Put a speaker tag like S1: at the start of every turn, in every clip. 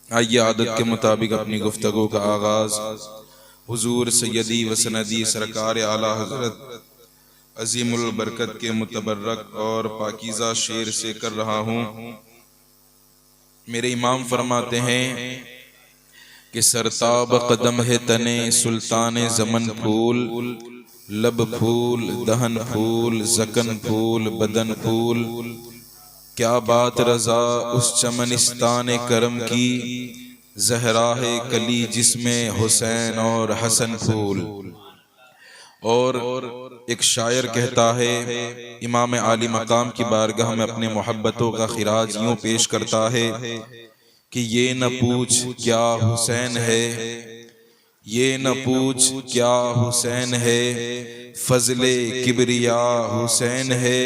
S1: آئیے عادت کے مطابق اپنی گفتگو کا آغاز حضور سیدی و سندی سرکار اعلی حضرت عظیم البرکت کے متبرک اور پاکیزہ شعر سے کر رہا ہوں۔ میرے امام فرماتے ہیں کہ سرتاب قدم ہے تنے سلطان زمن پھول، لب پھول، دہن پھول، زکن پھول، بدن پھول، کیا بات رضا اس چمنستان کرم کی، زہرا ہے کلی جس میں حسین اور حسن پھول۔ اور ایک شاعر کہتا ہے، امام عالی مقام کی بارگاہ میں اپنے محبتوں کا خراج یوں پیش کرتا ہے کہ یہ نہ پوچھ کیا حسین ہے، یہ نہ پوچھ کیا حسین ہے، فضل کبریا حسین ہے،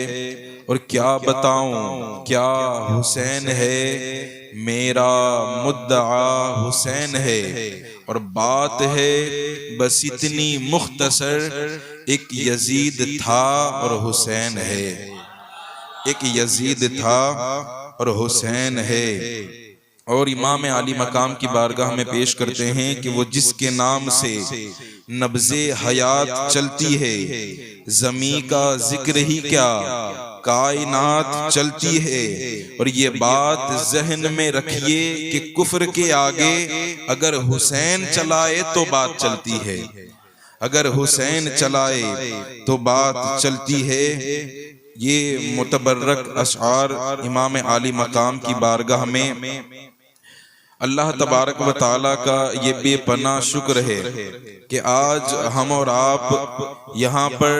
S1: اور کیا بتاؤں کیا حسین ہے، میرا مدعا حسین ہے۔ اور بات ہے بس اتنی مختصر، ایک یزید تھا اور حسین ہے، ایک یزید تھا اور حسین ہے۔ اور امام عالی مقام کی بارگاہ میں پیش کرتے ہیں کہ وہ جس کے نام سے نبض حیات چلتی ہے، زمین کا ذکر ہی کیا کائنات چلتی ہے۔ اور یہ بات ذہن میں رکھیے کہ کفر کے آگے اگر حسین چلائے تو بات چلتی ہے، اگر حسین چلائے تو بات چلتی ہے۔ یہ متبرک اشعار امام عالی مقام کی بارگاہ میں اللہ تبارک و تعالیٰ کا یہ بے پناہ شکر ہے کہ آج ہم اور آپ یہاں پر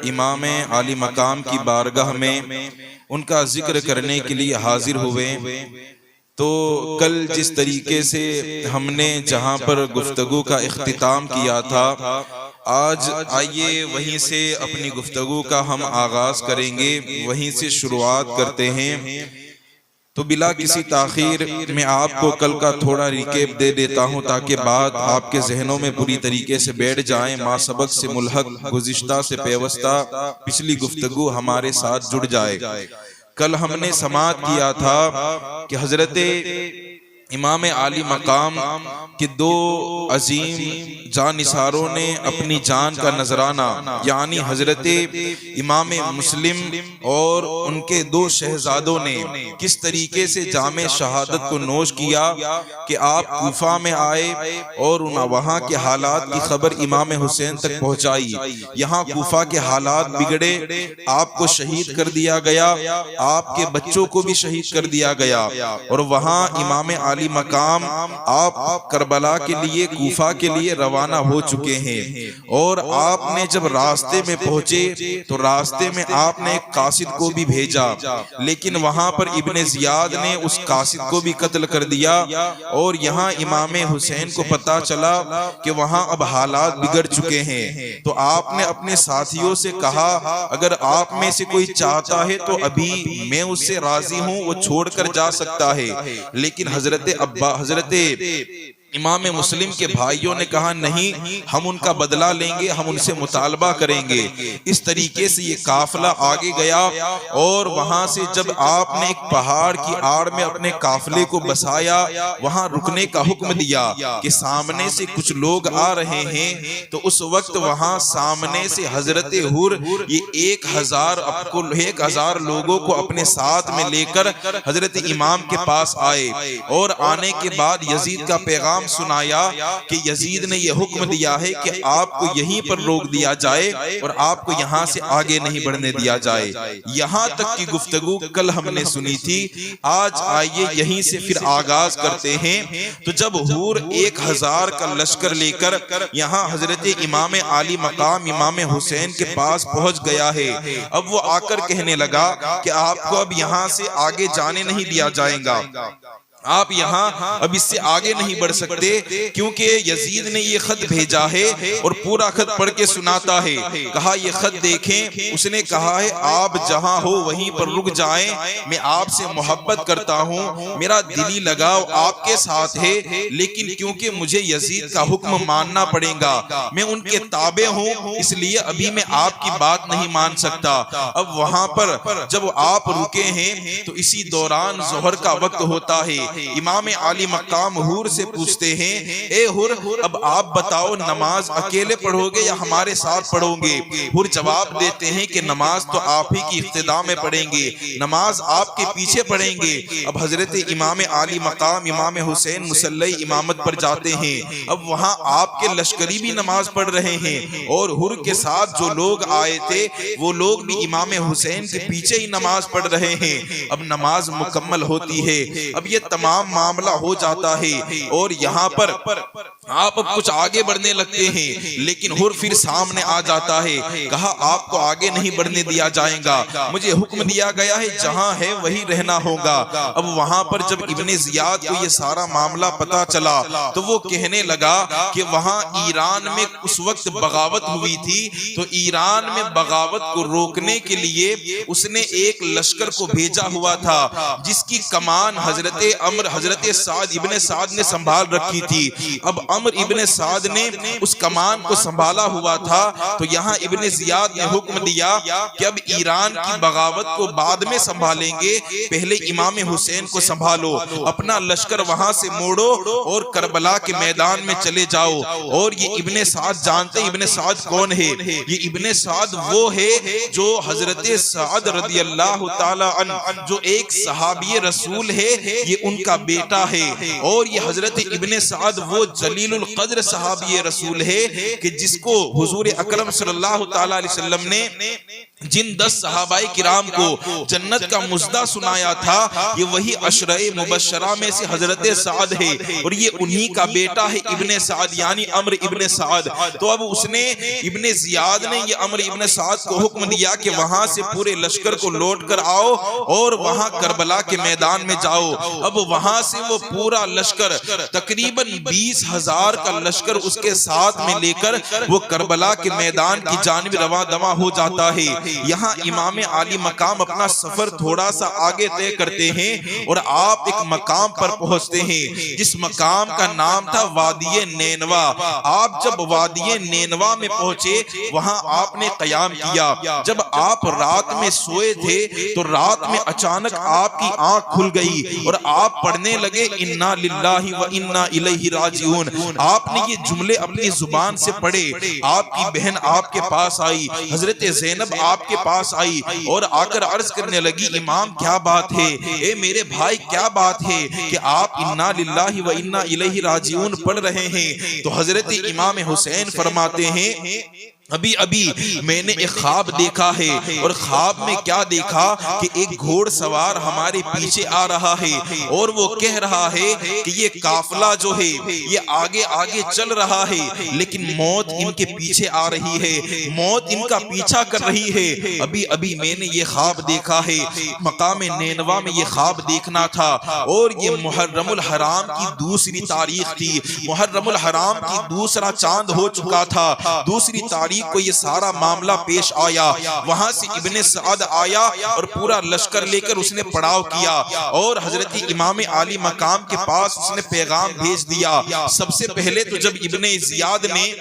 S1: امام عالی مقام کی بارگاہ میں ان کا ذکر کرنے کے لیے حاضر ہوئے۔ تو کل جس طریقے سے ہم نے جہاں پر گفتگو کا اختتام کیا تھا، آج آئیے وہیں سے اپنی گفتگو کا ہم آغاز کریں گے، وہیں سے شروعات کرتے ہیں۔ تو بلا کسی تاخیر میں آپ کو کل کا تھوڑا ریکیپ دے دیتا ہوں تاکہ بات آپ کے ذہنوں میں پوری طریقے سے بیٹھ جائیں، ما سبق سے ملحق، گزشتہ سے پیوستہ پچھلی گفتگو ہمارے ساتھ جڑ جائے۔ کل ہم نے سماعت کیا تھا کہ حضرت امام عالی مقام کے دو عظیم جانثاروں نے اپنی جان کا نذرانہ، یعنی حضرت امام مسلم اور ان کے دو شہزادوں نے کس طریقے سے جام شہادت کو نوش کیا کہ آپ کوفہ میں آئے اور وہاں کے حالات کی خبر امام حسین تک پہنچائی۔ یہاں کوفہ کے حالات بگڑے، آپ کو شہید کر دیا گیا، آپ کے بچوں کو بھی شہید کر دیا گیا، اور وہاں امام عالی مقام آپ کربلا کے لیے، کوفہ کے لیے روانہ ہو چکے ہیں۔ اور آپ نے جب راستے میں پہنچے تو راستے میں آپ نے ایک قاصد کو بھی بھیجا، لیکن وہاں پر ابن زیاد نے اس قاصد کو بھی قتل کر دیا۔ اور یہاں امام حسین کو پتا چلا کہ وہاں اب حالات بگڑ چکے ہیں، تو آپ نے اپنے ساتھیوں سے کہا اگر آپ میں سے کوئی چاہتا ہے تو ابھی میں اس سے راضی ہوں، وہ چھوڑ کر جا سکتا ہے۔ لیکن حضرت امام مسلم کے بھائیوں نے کہا نہیں، ہم ان کا بدلہ لیں گے، ہم ان سے مطالبہ کریں گے۔ اس طریقے سے یہ قافلہ آگے گیا، اور وہاں سے جب آپ نے ایک پہاڑ کی آڑ میں اپنے قافلے کو بسایا، وہاں رکنے کا حکم دیا کہ سامنے سے کچھ لوگ آ رہے ہیں۔ تو اس وقت وہاں سامنے سے حضرت حر یہ 1000 لوگوں کو اپنے ساتھ میں لے کر حضرت امام کے پاس آئے، اور آنے کے بعد یزید کا پیغام سنایا کہ یزید نے یہ حکم دیا ہے کہ آپ کو یہیں پر روک دیا جائے اور آپ کو یہاں سے آگے نہیں بڑھنے دیا جائے۔ یہاں تک کی گفتگو کل ہم نے سنی تھی۔ آج آئیے یہیں سے پھر آغاز کرتے ہیں۔ تو جب حور 1000 کا لشکر لے کر یہاں حضرت امام عالی مقام امام حسین کے پاس پہنچ گیا ہے، اب وہ آ کر کہنے لگا کہ آپ کو اب یہاں سے آگے جانے نہیں دیا جائے گا، آپ یہاں اب اس سے آگے نہیں بڑھ سکتے، کیونکہ یزید نے یہ خط بھیجا ہے اور پورا خط پڑھ کے سناتا ہے۔ کہا یہ خط دیکھیں، اس نے کہا ہے آپ جہاں ہو وہیں پر رک جائیں، میں آپ سے محبت کرتا ہوں، میرا دلی لگاؤ آپ کے ساتھ ہے، لیکن کیونکہ مجھے یزید کا حکم ماننا پڑے گا، میں ان کے تابع ہوں، اس لیے ابھی میں آپ کی بات نہیں مان سکتا۔ اب وہاں پر جب آپ رکے ہیں تو اسی دوران ظہر کا وقت ہوتا ہے، امام عالی مقام حور سے پوچھتے ہیں اے حور اب آپ بتاؤ نماز اکیلے پڑھو گے یا ہمارے ساتھ پڑھو گے؟ حور جواب دیتے ہیں کہ نماز تو آپ ہی کی اقتداء میں پڑھیں گے، نماز آپ کے پیچھے پڑھیں گے۔ اب حضرت امام عالی مقام امام حسین مصلی امامت پر جاتے ہیں، اب وہاں آپ کے لشکری بھی نماز پڑھ رہے ہیں اور حر کے ساتھ جو لوگ آئے تھے وہ لوگ بھی امام حسین کے پیچھے ہی نماز پڑھ رہے ہیں۔ اب نماز مکمل ہوتی ہے، اب یہ تمام معاملہ ہو جاتا ہے اور یہاں پر آپ اب کچھ آگے بڑھنے لگتے ہیں، لیکن حر پھر سامنے آ جاتا ہے، کہا آپ کو آگے نہیں بڑھنے دیا جائے گا، مجھے حکم دیا گیا ہے جہاں ہے وہی رہنا ہوگا۔ اب وہاں پر جب ابن زیاد کو یہ سارا معاملہ پتا چلا تو وہ کہنے لگا کہ وہاں ایران میں اس وقت بغاوت ہوئی تھی، تو ایران میں بغاوت کو روکنے کے لیے اس نے ایک لشکر کو بھیجا ہوا تھا جس کی کمان حضرت سعد ابن سعد نے سنبھال رکھی تھی۔ اب عمر ابن سعد نے اس کمان کو سنبھالا ہوا تھا، تو یہاں ابن زیاد نے حکم دیا کہ اب ایران کی بغاوت کو بعد میں سنبھالیں گے، پہلے امام حسین کو سنبھالو، اپنا لشکر وہاں سے موڑو اور کربلا کے میدان میں چلے جاؤ۔ اور یہ ابن سعد جانتے ابن سعد کون ہے؟ یہ ابن سعد وہ ہے جو حضرت سعد رضی اللہ تعالی عنہ جو ایک صحابی رسول ہے، یہ ان کا بیٹا ہے۔ اور یہ حضرت ابن سعد وہ جلیل القدر صحابی رسول ہے کہ جس کو حضور اکرم صلی اللہ تعالی علیہ وسلم نے جن 10 صحابہ کرام کو جنت کا مژدہ سنایا تھا، یہ وہی عشرہ مبشرہ میں سے حضرت سعد ہے اور یہ انہی کا بیٹا ہے ابن سعد یعنی عمر ابن سعد۔ تو اب اس نے ابن زیاد نے یہ عمر ابن سعد کو حکم دیا کہ وہاں سے پورے لشکر کو لوٹ کر آؤ اور وہاں کربلا کے میدان میں جاؤ۔ اب وہاں سے وہ پورا لشکر تقریباً 20,000 کا لشکر اس کے ساتھ میں لے کر وہ کربلا کے میدان کی جانب رواں دواں ہو جاتا ہے۔ یہاں امام عالی مقام اپنا سفر تھوڑا سا آگے طے کرتے ہیں اور آپ ایک مقام پر پہنچتے ہیں جس مقام کا نام تھا وادی نینوا۔ آپ جب وادی نینوا میں پہنچے وہاں آپ نے قیام کیا۔ جب آپ رات میں سوئے تھے تو رات میں اچانک آپ کی آنکھ کھل گئی اور آپ پڑھنے لگے انا للہ و انا الیہ راجعون۔ آپ نے یہ جملے اپنی زبان سے پڑھے۔ آپ کی بہن آپ کے پاس آئی، حضرت زینب آپ کے پاس آئی اور آ کر عرض کرنے لگی امام کیا بات ہے؟ اے میرے بھائی کیا بات ہے کہ آپ انا للہ و انا الیہ راجعون پڑھ رہے ہیں؟ تو حضرت امام حسین فرماتے ہیں ابھی میں نے ایک خواب دیکھا ہے، اور خواب میں کیا دیکھا کہ ایک گھوڑ سوار ہمارے پیچھے آ رہا ہے اور وہ کہہ رہا ہے کہ یہ قافلہ جو ہے یہ آگے آگے چل رہا ہے لیکن موت ان کے پیچھے آ رہی ہے، موت ان کا پیچھا کر رہی ہے۔ ابھی میں نے یہ خواب دیکھا ہے۔ مقام نینوا میں یہ خواب دیکھنا تھا اور یہ محرم الحرام کی دوسری تاریخ تھی، محرم الحرام کی دوسرا چاند ہو چکا تھا، دوسری تاریخ کو یہ سارا معاملہ پیش آیا۔ وہاں سے ابن سعد آیا اور پورا لشکر لے کر اس نے پڑاؤ کیا اور حضرت امام عالی مقام کے پاس اس نے پیغام بھیج دیا۔ سب سے پہلے تو جب ابن زیاد نے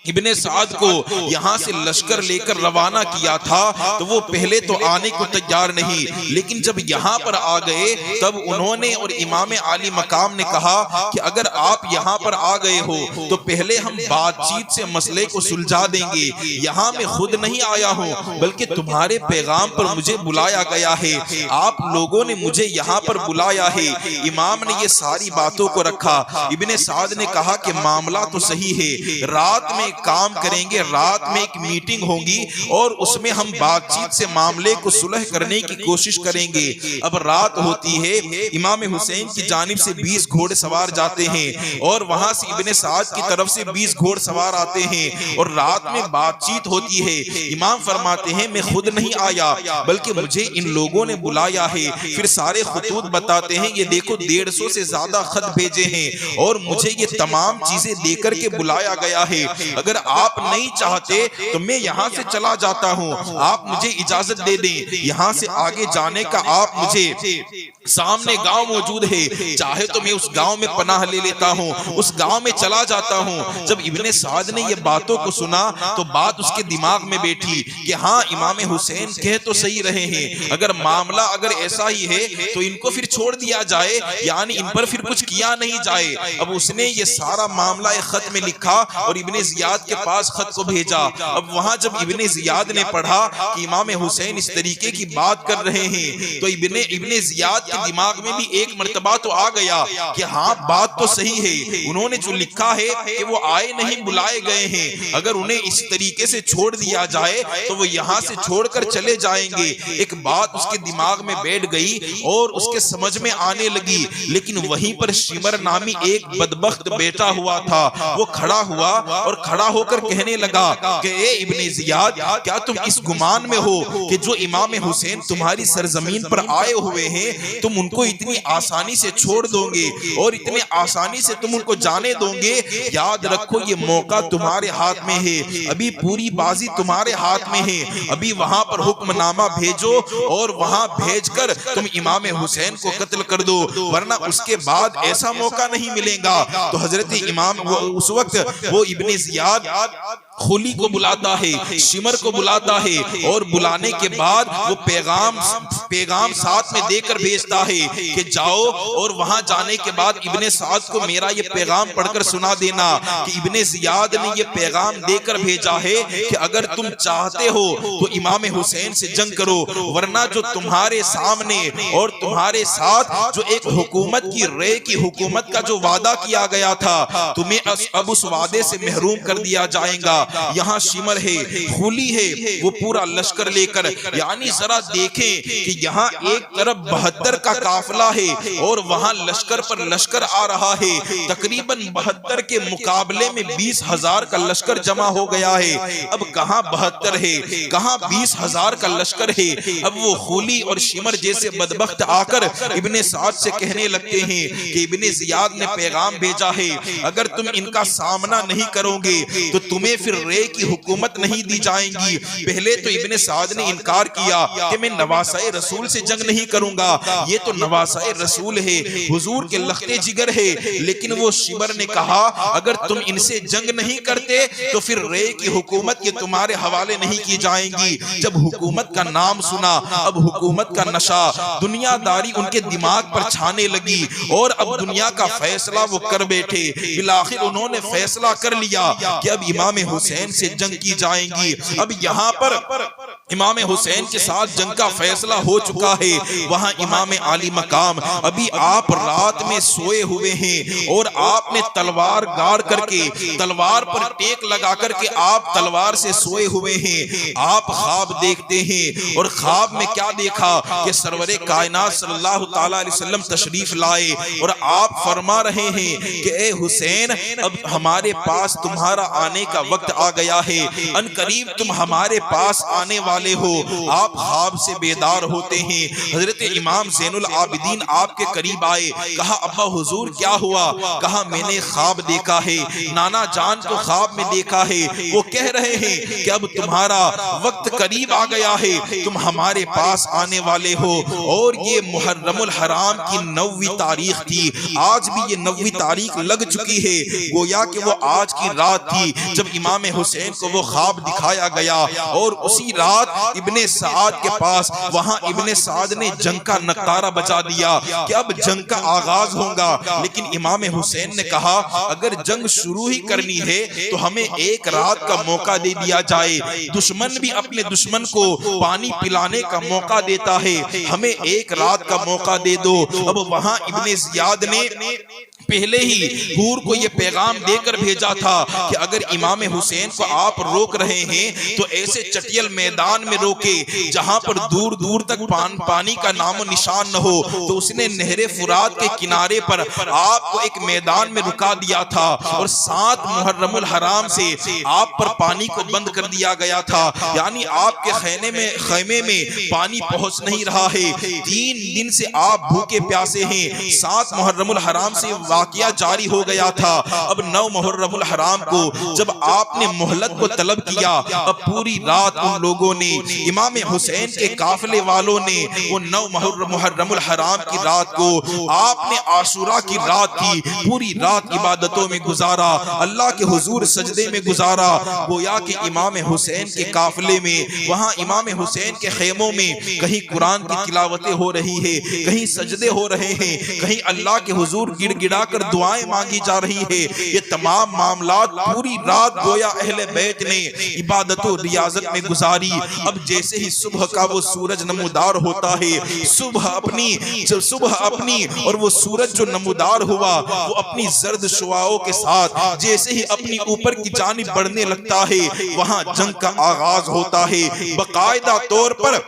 S1: ابن سعد کو یہاں سے لشکر لے کر روانہ کیا تھا تو وہ پہلے تو آنے کو تیار نہیں، لیکن جب یہاں پر آ گئے تب انہوں نے اور امام عالی مقام نے کہا کہ اگر آپ یہاں پر آ گئے ہو تو پہلے ہم بات چیت سے مسئلے کو سلجھا دیں گے، یہاں میں خود نہیں آیا ہوں بلکہ تمہارے پیغام پر مجھے بلایا گیا ہے، آپ لوگوں نے مجھے یہاں پر بلایا ہے۔ امام نے یہ ساری باتوں کو رکھا۔ ابن سعد نے کہا کہ معاملہ تو صحیح ہے، رات میں کام کریں گے، رات میں ایک میٹنگ ہوگی اور اس میں ہم بات چیت سے معاملے کو صلح کرنے کی کوشش کریں گے۔ اب رات ہوتی ہے، امام حسین کی جانب سے 20 گھوڑے سوار جاتے ہیں اور وہاں سے ابن سعد کی طرف سے 20 گھوڑ سوار آتے ہیں اور رات میں بات چیت ہوتی ہے۔ امام فرماتے ہیں میں خود نہیں آیا بلکہ مجھے ان لوگوں نے بلایا ہے۔ پھر سارے خطوط بتاتے ہیں، یہ دیکھو 150 سے زیادہ خط بھیجے ہیں اور مجھے یہ تمام چیزیں دے کر کے بلایا گیا ہے۔ اگر آپ نہیں چاہتے تو میں یہاں سے چلا جاتا ہوں، آپ مجھے اجازت دے دیں، یہاں سے آگے جانے کا آپ مجھے، سامنے گاؤں موجود ہے، چاہے تو میں اس گاؤں میں پناہ لے لیتا ہوں، اس گاؤں میں چلا جاتا ہوں۔ جب ابن سعد نے یہ باتوں کو سنا تو بات اس کے دماغ میں بیٹھی کہ ہاں امام حسین کہہ تو صحیح رہے ہیں، اگر معاملہ اگر ایسا ہی ہے تو ان کو پھر چھوڑ دیا جائے، یعنی ان پر پھر کچھ کیا نہیں جائے۔ اب اس نے یہ سارا معاملہ ایک خط میں لکھا اور ابن زیاد کے پاس خط کو بھیجا۔ اب وہاں جب ابن زیاد نے پڑھا کہ امام حسین اس طریقے کی بات کر رہے ہیں تو ابن زیاد کے دماغ میں بھی ایک مرتبہ تو آ گیا کہ ہاں بات تو صحیح ہے، انہوں نے جو لکھا ہے کہ وہ آئے نہیں بلائے گئے ہیں، اگر انہیں اس طریقے سے چھوڑ دیا جائے تو وہ یہاں سے چھوڑ کر چلے جائیں گے۔ ایک بات اس کے دماغ میں بیٹھ گئی اور اس کے سمجھ میں آنے لگی، لیکن وہیں پر شمر نامی ایک بدبخت بیٹا ہوا تھا، وہ کھڑا ہوا اور کھڑا ہو کر کہنے لگا کہ اے ابن زیاد، کیا تم اس گمان میں ہو کہ جو امام حسین تمہاری سرزمین پر آئے ہوئے ہیں تم ان کو اتنی آسانی سے چھوڑ دو گے اور اتنے آسانی سے تم ان کو جانے دو گے؟ یاد رکھو یہ موقع تمہارے ہاتھ میں ہے، ابھی پوری بازی تمہارے ہاتھ میں ہے، ابھی وہاں پر حکم نامہ بھیجو اور وہاں بھیج کر تم امام حسین کو قتل کر دو، ورنہ اس کے بعد ایسا موقع نہیں ملے گا۔ تو حضرت امام اس وقت وہ ابن زیاد خلی کو بلاتا ہے، شمر کو بلاتا ہے، اور بلانے کے بعد وہ پیغام ساتھ میں دے کر بھیجتا ہے کہ جاؤ اور وہاں جانے کے بعد ابن سعد کو میرا یہ پیغام پڑھ کر سنا دینا کہ ابن زیاد نے یہ پیغام دے کر بھیجا ہے کہ اگر تم چاہتے ہو تو امام حسین سے جنگ کرو، ورنہ جو تمہارے سامنے اور تمہارے ساتھ جو ایک حکومت کی رے کی حکومت کا جو وعدہ کیا گیا تھا تمہیں اب اس وعدے سے محروم کر دیا جائے گا۔ یہاں شمر ہے، خلی ہے، وہ پورا لشکر لے کر، یعنی ذرا دیکھیں کہ یہاں ایک طرف 72 کا قافلہ ہے اور وہاں لشکر پر لشکر آ رہا ہے، تقریباً 72 کے مقابلے میں 20,000 کا لشکر جمع ہو گیا ہے۔ اب کہاں 72 ہے، کہاں 20,000 کا لشکر ہے؟ اب وہ خلی اور شمر جیسے بدبخت آ کر ابن سعد سے کہنے لگتے ہیں کہ ابن زیاد نے پیغام بھیجا ہے، اگر تم ان کا سامنا نہیں کرو گے تو تمہیں پھر رے کی حکومت نہیں دی جائیں گی۔ پہلے تو ابن سعد نے انکار کیا کہ میں نواسۂ رسول سے جنگ نہیں کروں گا، یہ تو نواسۂ رسول ہے، حضور کے لختے جگر ہے، لیکن وہ شمر نے کہا اگر تم ان سے جنگ نہیں کرتے تو پھر رے کی حکومت یہ تمہارے حوالے نہیں کی جائیں گی۔ جب حکومت کا نام سنا، اب حکومت کا نشہ، دنیا داری ان کے دماغ پر چھانے لگی اور اب دنیا کا فیصلہ وہ کر بیٹھے۔ بالآخر انہوں نے فیصلہ کر لیا کہ اب امام حسین سے جنگ کی جائیں گی۔ اب یہاں پر امام حسین کے ساتھ جنگ کا فیصلہ ہو چکا ہے۔ وہاں امام عالی مقام ابھی آپ رات میں سوئے ہوئے ہیں اور آپ نے تلوار گاڑ کر کے، تلوار پر ٹیک لگا کر کے آپ تلوار سے سوئے ہوئے ہیں۔ آپ خواب دیکھتے ہیں اور خواب میں کیا دیکھا کہ سرور کائنات صلی اللہ تعالی علیہ وسلم تشریف لائے اور آپ فرما رہے ہیں کہ اے حسین اب ہمارے پاس تمہارا آنے کا وقت آ گیا ہے، ان قریب تم ہمارے پاس آنے والے ہو۔ آپ خواب سے بیدار ہوتے ہیں۔ حضرت امام زین العابدین آپ کے قریب آئے، کہا ابا حضور کیا ہوا؟ کہا میں نے خواب دیکھا ہے، نانا جان کو خواب میں دیکھا ہے، وہ کہہ رہے ہیں کہ اب تمہارا وقت قریب آ گیا ہے، تم ہمارے پاس آنے والے ہو۔ اور یہ محرم الحرام کی 9ویں تاریخ تھی، آج بھی یہ 9ویں تاریخ لگ چکی ہے، گویا کہ وہ آج کی رات تھی جب امام حسین کو وہ خواب دکھایا گیا اور اسی رات ابن سعد کے پاس وہاں ابن سعد نے جنگ کا نقطارہ بجا دیا کہ اب جنگ کا آغاز ہوگا۔ لیکن امام حسین نے کہا اگر جنگ شروع ہی کرنی ہے تو ہمیں ایک رات کا موقع دے دیا جائے، دشمن بھی اپنے دشمن کو پانی پلانے کا موقع دیتا ہے، ہمیں ایک رات کا موقع دے دو۔ اب وہاں ابن زیاد نے پہلے ہی حور کو یہ پیغام دے کر بھیجا تھا کہ اگر امام حسین کو آپ روک رہے ہیں تو ایسے چٹیل میدان میں روکے جہاں پر دور دور تک پانی کا نام و نشان نہ ہو۔ تو اس نے نہر فرات کے کنارے پر آپ کو ایک میدان میں رکا دیا تھا اور 7 محرم الحرام سے آپ پر پانی کو بند کر دیا گیا تھا، یعنی آپ کے خیمے میں پانی پہنچ نہیں رہا ہے۔ 3 دن سے آپ بھوکے پیاسے ہیں۔ 7 محرم الحرام سے واقعہ جاری ہو گیا تھا۔ اب 9 محرم الحرام کو جب آپ نے مہلت کو طلب کیا، اب پوری رات ان لوگوں نے، امام حسین کے قافلے والوں نے وہ 9 محرم الحرام کی رات کو، آپ نے عاشورہ کی رات کی، پوری رات عبادتوں میں گزارا، اللہ کے حضور سجدے میں گزارا۔ گویا کہ امام حسین کے قافلے میں، وہاں امام حسین کے خیموں میں کہیں قرآن کی تلاوتیں ہو رہی ہے، کہیں سجدے ہو رہے ہیں، کہیں اللہ کے حضور گڑ گڑا کر دعائیں مانگی جا رہی ہے۔ یہ تمام معاملات پوری رات گویا اہل بیت نے عبادت و ریاضت میں گزاری۔ اب جیسے ہی صبح کا وہ سورج نمودار ہوتا ہے، صبح اپنی اور وہ سورج جو نمودار ہوا وہ اپنی زرد شعاعوں کے ساتھ جیسے ہی اپنی اوپر کی جانب بڑھنے لگتا ہے، وہاں جنگ کا آغاز ہوتا ہے باقاعدہ طور پر۔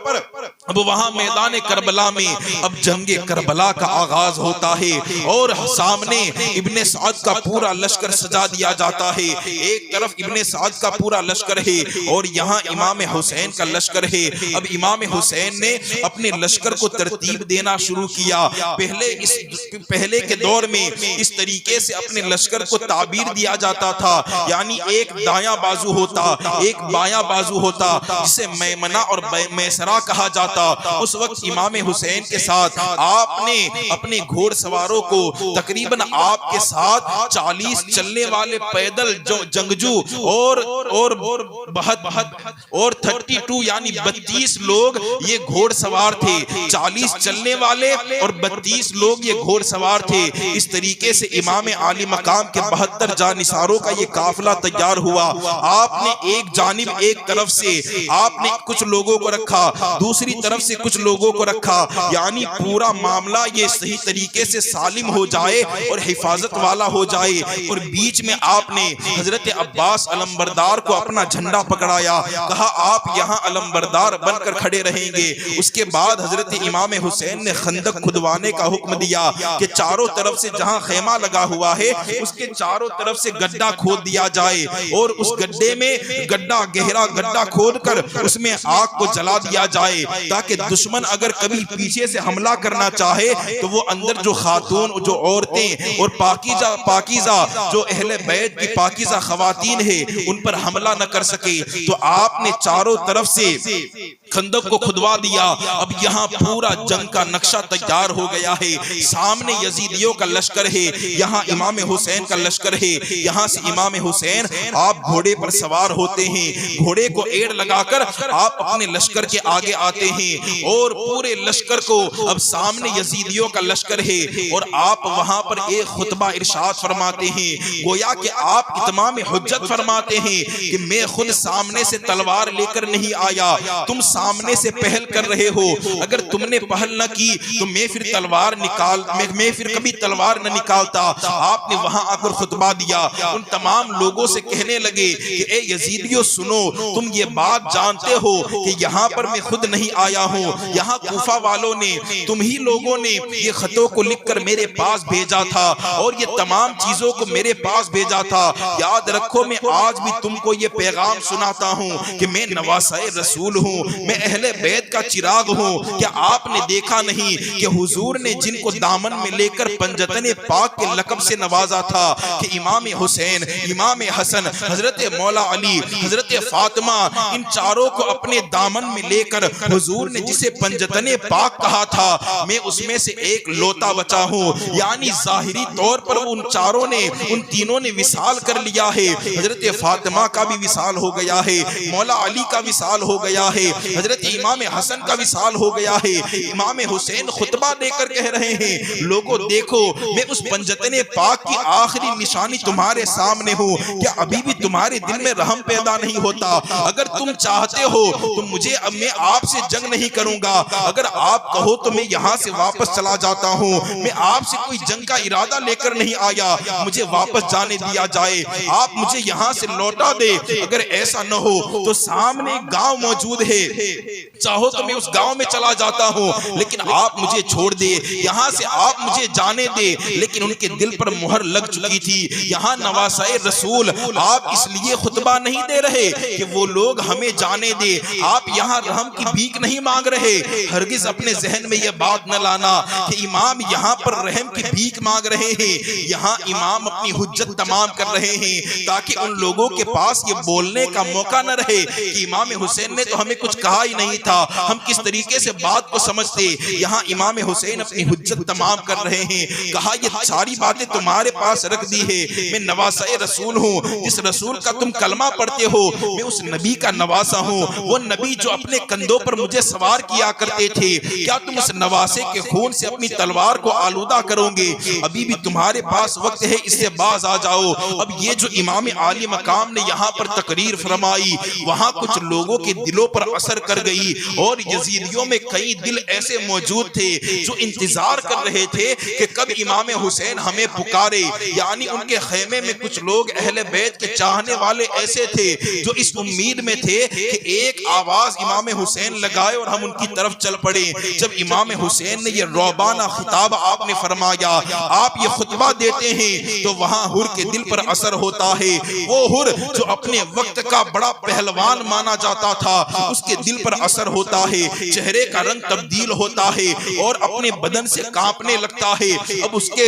S1: اب وہاں میدان کربلا میں اب جنگ کربلا کا آغاز ہوتا ہے، اور سامنے ابن سعد کا پورا لشکر سجا دیا جاتا ہے۔ ایک طرف ابن سعد کا پورا لشکر ہے اور یہاں امام حسین کا لشکر ہے۔ اب امام حسین نے اپنے لشکر کو ترتیب دینا شروع کیا۔ پہلے کے دور میں اس طریقے سے اپنے لشکر کو تعبیر دیا جاتا تھا، یعنی ایک دایاں بازو ہوتا، ایک بایاں بازو ہوتا، جسے میمنہ اور میسرہ کہا جاتا۔ اس وقت امام حسین کے ساتھ آپ نے اپنے گھوڑ سواروں کو تقریباً آپ کے ساتھ 40 چلنے والے پیدل جنگجو اور 32 یعنی 32 لوگ یہ گھوڑ سوار تھے، 40 چلنے والے اور 32 لوگ یہ گھوڑ سوار تھے۔ اس طریقے سے امام عالی مقام کے 72 جانثاروں کا یہ قافلہ تیار ہوا۔ آپ نے ایک جانب ایک طرف سے آپ نے کچھ لوگوں کو رکھا، دوسری طرف سے کچھ لوگوں کو رکھا، یعنی پورا معاملہ یہ صحیح طریقے سے سالم ہو جائے اور حفاظت والا ہو جائے۔ اور بیچ میں آپ نے حضرت عباس علمبردار کو اپنا جھنڈا پکڑایا، کہا آپ یہاں علمبردار بن کر کھڑے رہیں گے۔ اس کے بعد حضرت امام حسین نے خندق کھدوانے کا حکم دیا کہ چاروں طرف سے جہاں خیمہ لگا ہوا ہے اس کے چاروں طرف سے گڈھا کھود دیا جائے، اور اس گڈھے میں گہرا گڈھا کھود کر اس میں آگ کو جلا دیا جائے، تاکہ دشمن اگر کبھی پیچھے سے حملہ کرنا چاہے تو وہ اندر جو خاتون، جو عورتیں اور پاکیزہ جو اہل بیت کی پاکیزہ خواتین ہیں ان پر حملہ نہ کر سکے۔ تو آپ نے چاروں طرف سے خندق کو کھدوا دیا۔ اب یہاں پورا جنگ کا نقشہ تیار ہو گیا ہے۔ سامنے یزیدیوں کا لشکر ہے، یہاں امام حسین کا لشکر ہے۔ یہاں سے امام حسین آپ گھوڑے پر سوار ہوتے ہیں، گھوڑے کو ایڑ لگا کر آپ اپنے لشکر کے آگے آتے ہیں، اور پورے لشکر کو اب سامنے یزیدیوں کا لشکر ہے، اور آپ وہاں پر ایک خطبہ ارشاد فرماتے ہیں، گویا کہ آپ اتمام حجت فرماتے ہیں کہ میں خود سامنے سے تلوار لے کر نہیں آیا، تم سامنے سے پہل کر رہے ہو، اگر تم نے پہل نہ کی تو میں پھر کبھی تلوار نہ نکالتا۔ آپ نے وہاں آ کر خطبہ دیا، ان تمام لوگوں سے کہنے لگے کہ اے یزیدیوں سنو، تم یہ بات جانتے ہو کہ یہاں پر میں خود نہیں آیا ہوں، یہاں کوفہ والوں نے، تم ہی لوگوں نے یہ خطوں کو لکھ کر میرے پاس بھیجا تھا اور یہ تمام چیزوں کو میرے پاس بھیجا تھا۔ یاد رکھو میں آج بھی تم کو یہ پیغام سناتا ہوں کہ میں نواسہ رسول ہوں، میں اہل بیت کا چراغ ہوں۔ کیا آپ نے دیکھا نہیں کہ حضور نے جن کو دامن میں لے کر پنجتن پاک کے لقب سے نوازا تھا کہ امام حسین، امام حسن، حضرت مولا علی، حضرت فاطمہ، ان چاروں کو اپنے دامن میں لے کر حضور نے جسے پنجتن پاک کہا تھا، میں اس میں سے ایک لوتا بچا ہوں۔ یعنی ظاہری طور پر ان چاروں نے، ان تینوں نے وصال کر لیا ہے۔ حضرت فاطمہ کا بھی وصال ہو گیا ہے، مولا علی کا وصال ہو گیا ہے، حضرت امام حسن کا وصال ہو گیا ہے۔ امام حسین خطبہ دے کر کہہ رہے ہیں لوگوں دیکھو میں اس پنجتن پاک کی آخری نشانی تمہارے سامنے ہوں، کیا ابھی بھی تمہارے دل میں رحم پیدا نہیں ہوتا؟ اگر تم چاہتے ہو تو میں آپ سے جنگ نہیں کروں گا، اگر آپ کہو تو میں یہاں سے واپس چلا جاتا ہوں، میں آپ سے کوئی جنگ کا ارادہ لے کر نہیں آیا، مجھے واپس جانے دیا جائے، آپ مجھے یہاں سے لوٹا دے۔ اگر ایسا نہ ہو تو سامنے ایک گاؤں موجود ہے، چاہو تو میں اس گاؤں میں چلا جاتا ہوں، لیکن آپ مجھے چھوڑ دے، یہاں سے آپ مجھے جانے دے۔ لیکن ان کے دل پر مہر لگ چکی تھی۔ یہاں نواسۂ رسول آپ اس لیے خطبہ نہیں دے رہے کہ وہ لوگ ہمیں جانے دے، آپ یہاں رحم کی بھیک نہیں مانگ رہے۔ ہرگز اپنے ذہن میں یہ بات نہ لانا کہ امام یہاں پر رحم کی بھیک مانگ رہے ہیں۔ یہاں امام اپنی حجت تمام کر رہے ہیں تاکہ ان لوگوں کے پاس یہ بولنے کا موقع نہ رہے کہ امام حسین نے تو ہمیں کچھ کہا ہی نہیں تھا، ہم کس طریقے سے بات کو سمجھتے۔ یہاں امام حسین اپنی حجت تمام کر رہے ہیں۔ کہا یہ ساری باتیں تمہارے پاس رکھ دی ہے، میں نواسۂ رسول ہوں، جس رسول کا تم کلمہ پڑھتے ہو میں اس نبی کا نواسا ہوں، وہ نبی جو اپنے کندھوں پر مجھے سوار کیا کرتے تھے۔ کیا تم اس نواسے کے خون سے اپنی تلوار کو آلودہ کرو گے؟ ابھی بھی تمہارے پاس وقت ہے، اس سے باز آ جاؤ۔ اب یہ جو امام عالی مقام نے یہاں پر تقریر فرمائی، وہاں کچھ لوگوں کے دلوں پر اثر کر گئی، اور یزیدیوں میں کئی دل ایسے موجود تھے جو انتظار کر رہے تھے کہ کب امام حسین ہمیں پکارے۔ یعنی ان کے خیمے میں کچھ لوگ اہل بیت کے چاہنے والے ایسے تھے جو اس امید میں تھے کہ ایک آواز امام حسین لگائے اور ہم ان کی طرف چل پڑے۔ جب امام حسین نے یہ روبانہ خطاب آپ نے فرمایا، آپ یہ خطبہ دیتے ہیں تو وہاں حر کے دل پر اثر ہوتا ہے۔ وہ حر جو اپنے وقت کا بڑا پہلوان مانا جاتا تھا، اس کے دل پر اثر ہوتا ہے، چہرے کا رنگ تبدیل ہوتا ہے اور اپنے بدن سے کانپنے لگتا ہے۔ اب اس کے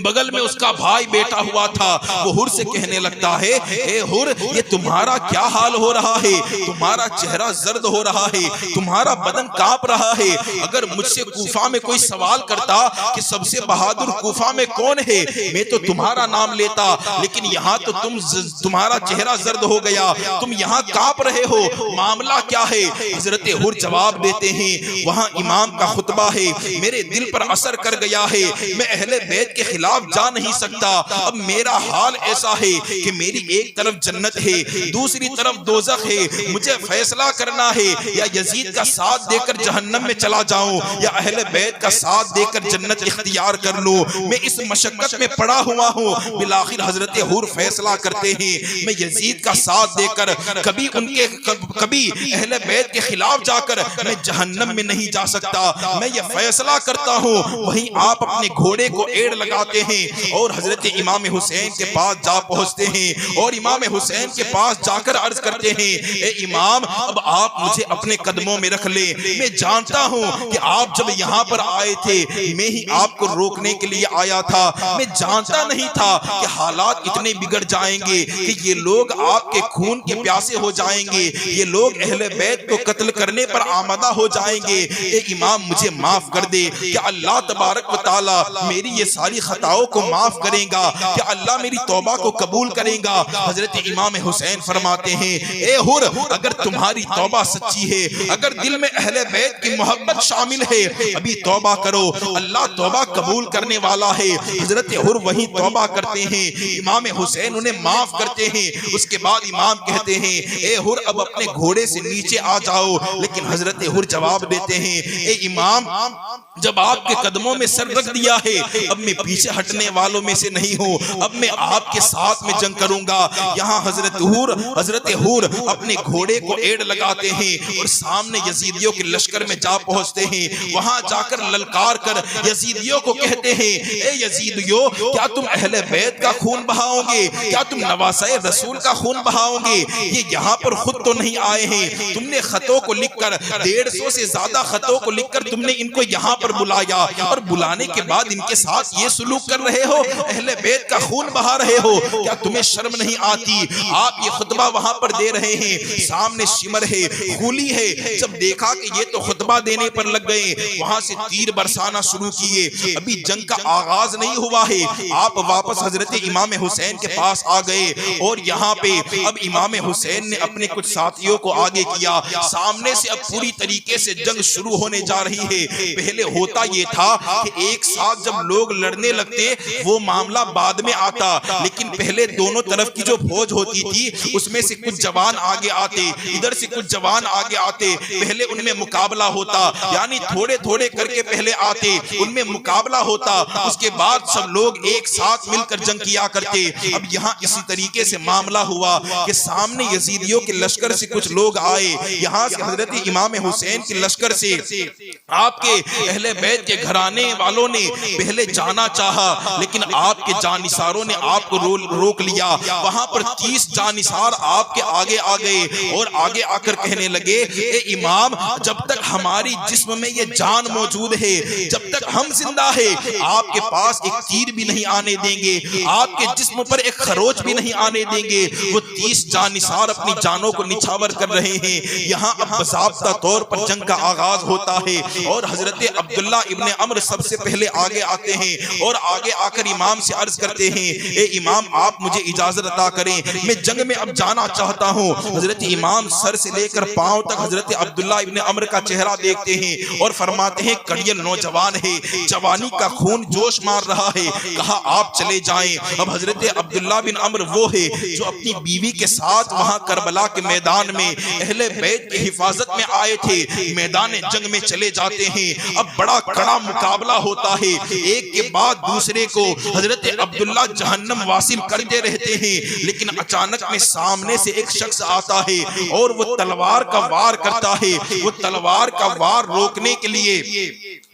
S1: بغل میں اس کا بھائی بیٹھا ہوا تھا، وہ حر سے کہنے لگتا ہے، اے حر یہ تمہارا کیا حال ہو رہا ہے؟ تمہارا چہرہ زرد ہو رہا ہے، تمہارا بدن کانپ رہا ہے۔ اگر مجھ سے کوفہ میں کوئی سوال کرتا کہ سب سے بہادر کوفہ میں کون ہے، میں تو تمہارا نام لیتا، لیکن یہاں تو تمہارا چہرہ زرد ہو گیا، تم یہاں کانپ رہے ہو، معاملہ کیا ہے؟ حضرت حر جواب دیتے ہیں، وہاں امام کا خطبہ ہے، میرے دل پر اثر کر گیا ہے، میں اہل بیت کے خلاف جا نہیں سکتا۔ اب میرا حال ایسا ہے کہ میری ایک طرف جنت ہے، دوسری طرف دوزخ ہے، مجھے فیصلہ کرنا ہے، یا یزید کا ساتھ دے کر جہنم میں چلا جاؤں یا اہل بیت کا ساتھ دے کر جنت اختیار کر لوں۔ میں اس مشقت میں پڑا ہوا ہوں۔ بالآخر حضرت حر فیصلہ کرتے ہیں، میں یزید کا ساتھ دے کر کبھی اہل بیت کے خلاف جا کر میں جہنم میں نہیں جا سکتا، میں یہ فیصلہ کرتا ہوں۔ وہیں آپ اپنے گھوڑے کو ایڑ لگاتے ہیں اور حضرت امام حسین کے پاس جا پہنچتے ہیں، اور امام حسین کے پاس جا کر عرض کرتے ہیں، اے امام اب آپ مجھے اپنے قدموں میں رکھ لیں، میں جانتا ہوں کہ آپ جب یہاں پر آئے تھے میں ہی آپ کو روکنے کے لیے آیا تھا، میں جانتا نہیں تھا کہ حالات اتنے بگڑ جائیں گے کہ یہ لوگ آپ کے خون کے پیاسے ہو جائیں گے، یہ لوگ اہل بیت کو قتل کرنے پر آمادہ ہو جائیں گے۔ اے امام مجھے معاف کر دے، کہ اللہ تبارک و تعالی میری یہ ساری خطاؤں کو معاف کرے گا، کہ اللہ میری توبہ کو قبول کرے گا۔ حضرت امام حسین فرماتے ہیں، اے حر اگر تمہاری توبہ سچی ہے، اگر دل میں اہل بیت کی محبت شامل ہے، ابھی توبہ کرو، اللہ توبہ قبول کرنے والا ہے۔ حضرت حر وہیں توبہ کرتے ہیں، امام حسین انہیں معاف کرتے ہیں۔ اس کے بعد امام کہتے ہیں، اے حر اب اپنے گھوڑے سے نیچے آ جاؤ، لیکن حضرت حر جواب دیتے ہیں، اے امام جب آپ کے قدموں میں سر رکھ دیا ہے، اب میں پیچھے ہٹنے والوں میں سے نہیں ہوں، اب میں آپ کے ساتھ میں جنگ کروں گا۔ یہاں حضرت حور اپنے گھوڑے کو ایڑ لگاتے ہیں اور سامنے یزیدیوں کے لشکر میں جا پہنچتے ہیں۔ وہاں جا کر للکار کر یزیدیوں کو کہتے ہیں، اے یزیدیوں کیا تم اہل بیت کا خون بہاؤ گے؟ کیا تم نواسۂ رسول کا خون بہاؤ گے؟ یہ یہاں پر خود تو نہیں آئے ہیں، تم نے خطوں کو لکھ کر 150 سے زیادہ خطوں کو لکھ کر تم نے ان کو یہاں پر بلایا، اور بلانے کے بعد ان کے ساتھ یہ سلوک کر رہے ہو، اہل بیت کا خون بہا رہے ہو، کیا تمہیں شرم نہیں آتی؟ آپ یہ خطبہ وہاں پر دے رہے ہیں، سامنے شمر ہے، خولی ہے۔ جب دیکھا کہ یہ تو خطبہ دینے پر لگ گئے، وہاں سے تیر برسانا شروع کیے۔ ابھی جنگ کا آغاز نہیں ہوا ہے، آپ واپس حضرت امام حسین کے پاس آ گئے، اور یہاں پہ اب امام حسین نے اپنے کچھ ساتھیوں کو آگے کیا۔ سامنے سے اب پوری طریقے سے جنگ شروع ہونے جا رہی ہے۔ پہلے ہوتا یہ تھا کہ ایک ساتھ جب لوگ لڑنے لگتے وہ معاملہ بعد میں آتا، لیکن پہلے دونوں طرف کی جو فوج ہوتی تھی اس میں سے کچھ جوان آگے آتے، ادھر سے کچھ جوان آگے آتے، پہلے ان میں مقابلہ ہوتا، یعنی تھوڑے تھوڑے کر کے پہلے آتے، ان میں مقابلہ ہوتا، اس کے بعد سب لوگ ایک ساتھ مل کر جنگ کیا کرتے۔ اب یہاں اسی طریقے سے معاملہ ہوا کہ سامنے یزیدیوں کے لشکر سے کچھ لوگ آئے، یہاں سے حضرت امام حسین کے لشکر سے آپ کے اہل بیت کے گھرانے والوں نے پہلے جانا چاہا، لیکن آپ کے جانثاروں نے آپ کو روک لیا۔ وہاں پر 30 جانثار آپ کے آگے آ گئے اور آگے آ کر کہنے لگے، اے امام، جب تک ہماری جسم میں یہ جان موجود ہے، جب تک ہم زندہ ہے، آپ کے پاس ایک تیر بھی نہیں آنے دیں گے، آپ کے جسم پر ایک خروچ بھی نہیں آنے دیں گے۔ وہ 30 جانثار اپنی جانوں کو نچھاور کر رہے ہیں۔ یہاں اب باضابطہ طور پر جنگ کا آغاز ہوتا ہے اور حضرت عبداللہ ابن عمر سب سے پہلے آگے آتے ہیں اور آگے آ کر امام سے عرض کرتے ہیں، اے امام، آپ مجھے اجازت عطا کریں، میں جنگ میں اب جانا چاہتا ہوں۔ حضرت امام سر سے لے کر پاؤں تک حضرت عبداللہ ابن عمر کا چہرہ دیکھتے ہیں اور فرماتے ہیں، کڑیل نوجوان ہے، جوانی کا خون جوش مار رہا ہے، کہا آپ چلے جائیں۔ اب حضرت عبداللہ بن عمر وہ ہے جو اپنی بیوی کے ساتھ وہاں کربلا کے میدان میں اہل بیت کی حفاظت میں آئے تھے، میدان جنگ میں چلے جاتے ہیں۔ اب بڑا کڑا مقابلہ ہوتا ہے، ایک کے بعد دوسرے کو حضرت عبداللہ جہنم واصل کرتے رہتے ہیں، لیکن اچانک میں سامنے سے ایک شخص آتا ہے اور وہ تلوار کا وار کرتا ہے۔ وہ تلوار کا وار روکنے کے لیے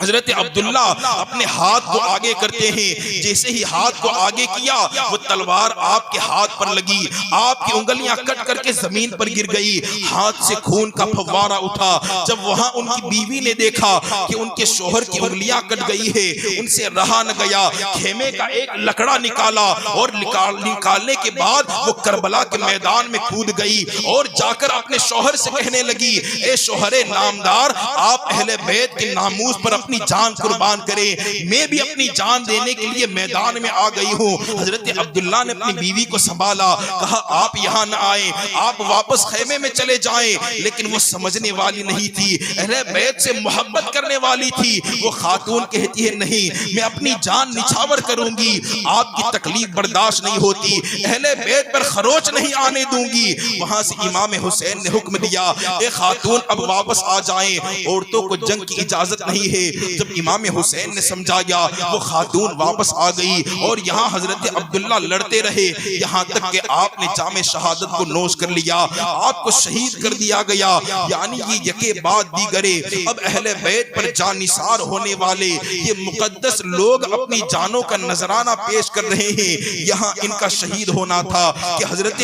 S1: حضرت عبداللہ اپنے ہاتھ کو آگے کرتے ہیں، جیسے ہی ہاتھ کو آگے کیا وہ تلوار آپ کے ہاتھ پر لگی، آپ کی انگلیاں کٹ کر کے زمین پر گر گئی، ہاتھ سے خون کا پھوارہ اٹھا۔ جب وہاں ان کی بیوی نے دیکھا کہ ان کے شوہر کی انگلیاں کٹ گئی ہے، ان سے رہا نہ گیا، خیمے کا ایک لکڑا نکالا اور نکالنے کے بعد وہ کربلا کے میدان میں کود گئی اور جا کر اپنے شوہر سے کہنے لگی، اے شوہر نامدار، آپ اہل بیت کے ناموس پر اپنی جان قربان کریں، میں بھی اپنی جان دینے کے لیے میدان میں آ گئی ہوں۔ حضرت عبداللہ نے اپنی بیوی کو سنبھالا، کہا آپ یہاں نہ آئیں، آپ واپس خیمے میں چلے جائیں، لیکن وہ سمجھنے والی نہیں تھی، اہل بیت سے محبت کرنے والی تھی۔ وہ خاتون کہتی ہے، نہیں، میں اپنی جان نچھاور کروں گی، آپ کی تکلیف برداشت نہیں ہوتی، اہل بیت پر خروچ نہیں آنے دوں گی۔ وہاں سے امام حسین نے حکم دیا، اے خاتون اب واپس آ جائیں، عورتوں کو جنگ کی اجازت نہیں ہے۔ جب امام حسین نے سمجھایا، وہ خاتون واپس آ گئی اور یہاں حضرت عبداللہ لڑتے رہے، یہاں تک کہ آپ نے جام شہادت کو نوش کر لیا، آپ کو شہید کر دیا گیا۔ یعنی یہ یکے بعد دیگرے اب اہل بیت پر جانثار ہونے والے یہ مقدس لوگ اپنی جانوں کا نذرانہ پیش کر رہے ہیں۔ یہاں ان کا شہید ہونا تھا کہ حضرت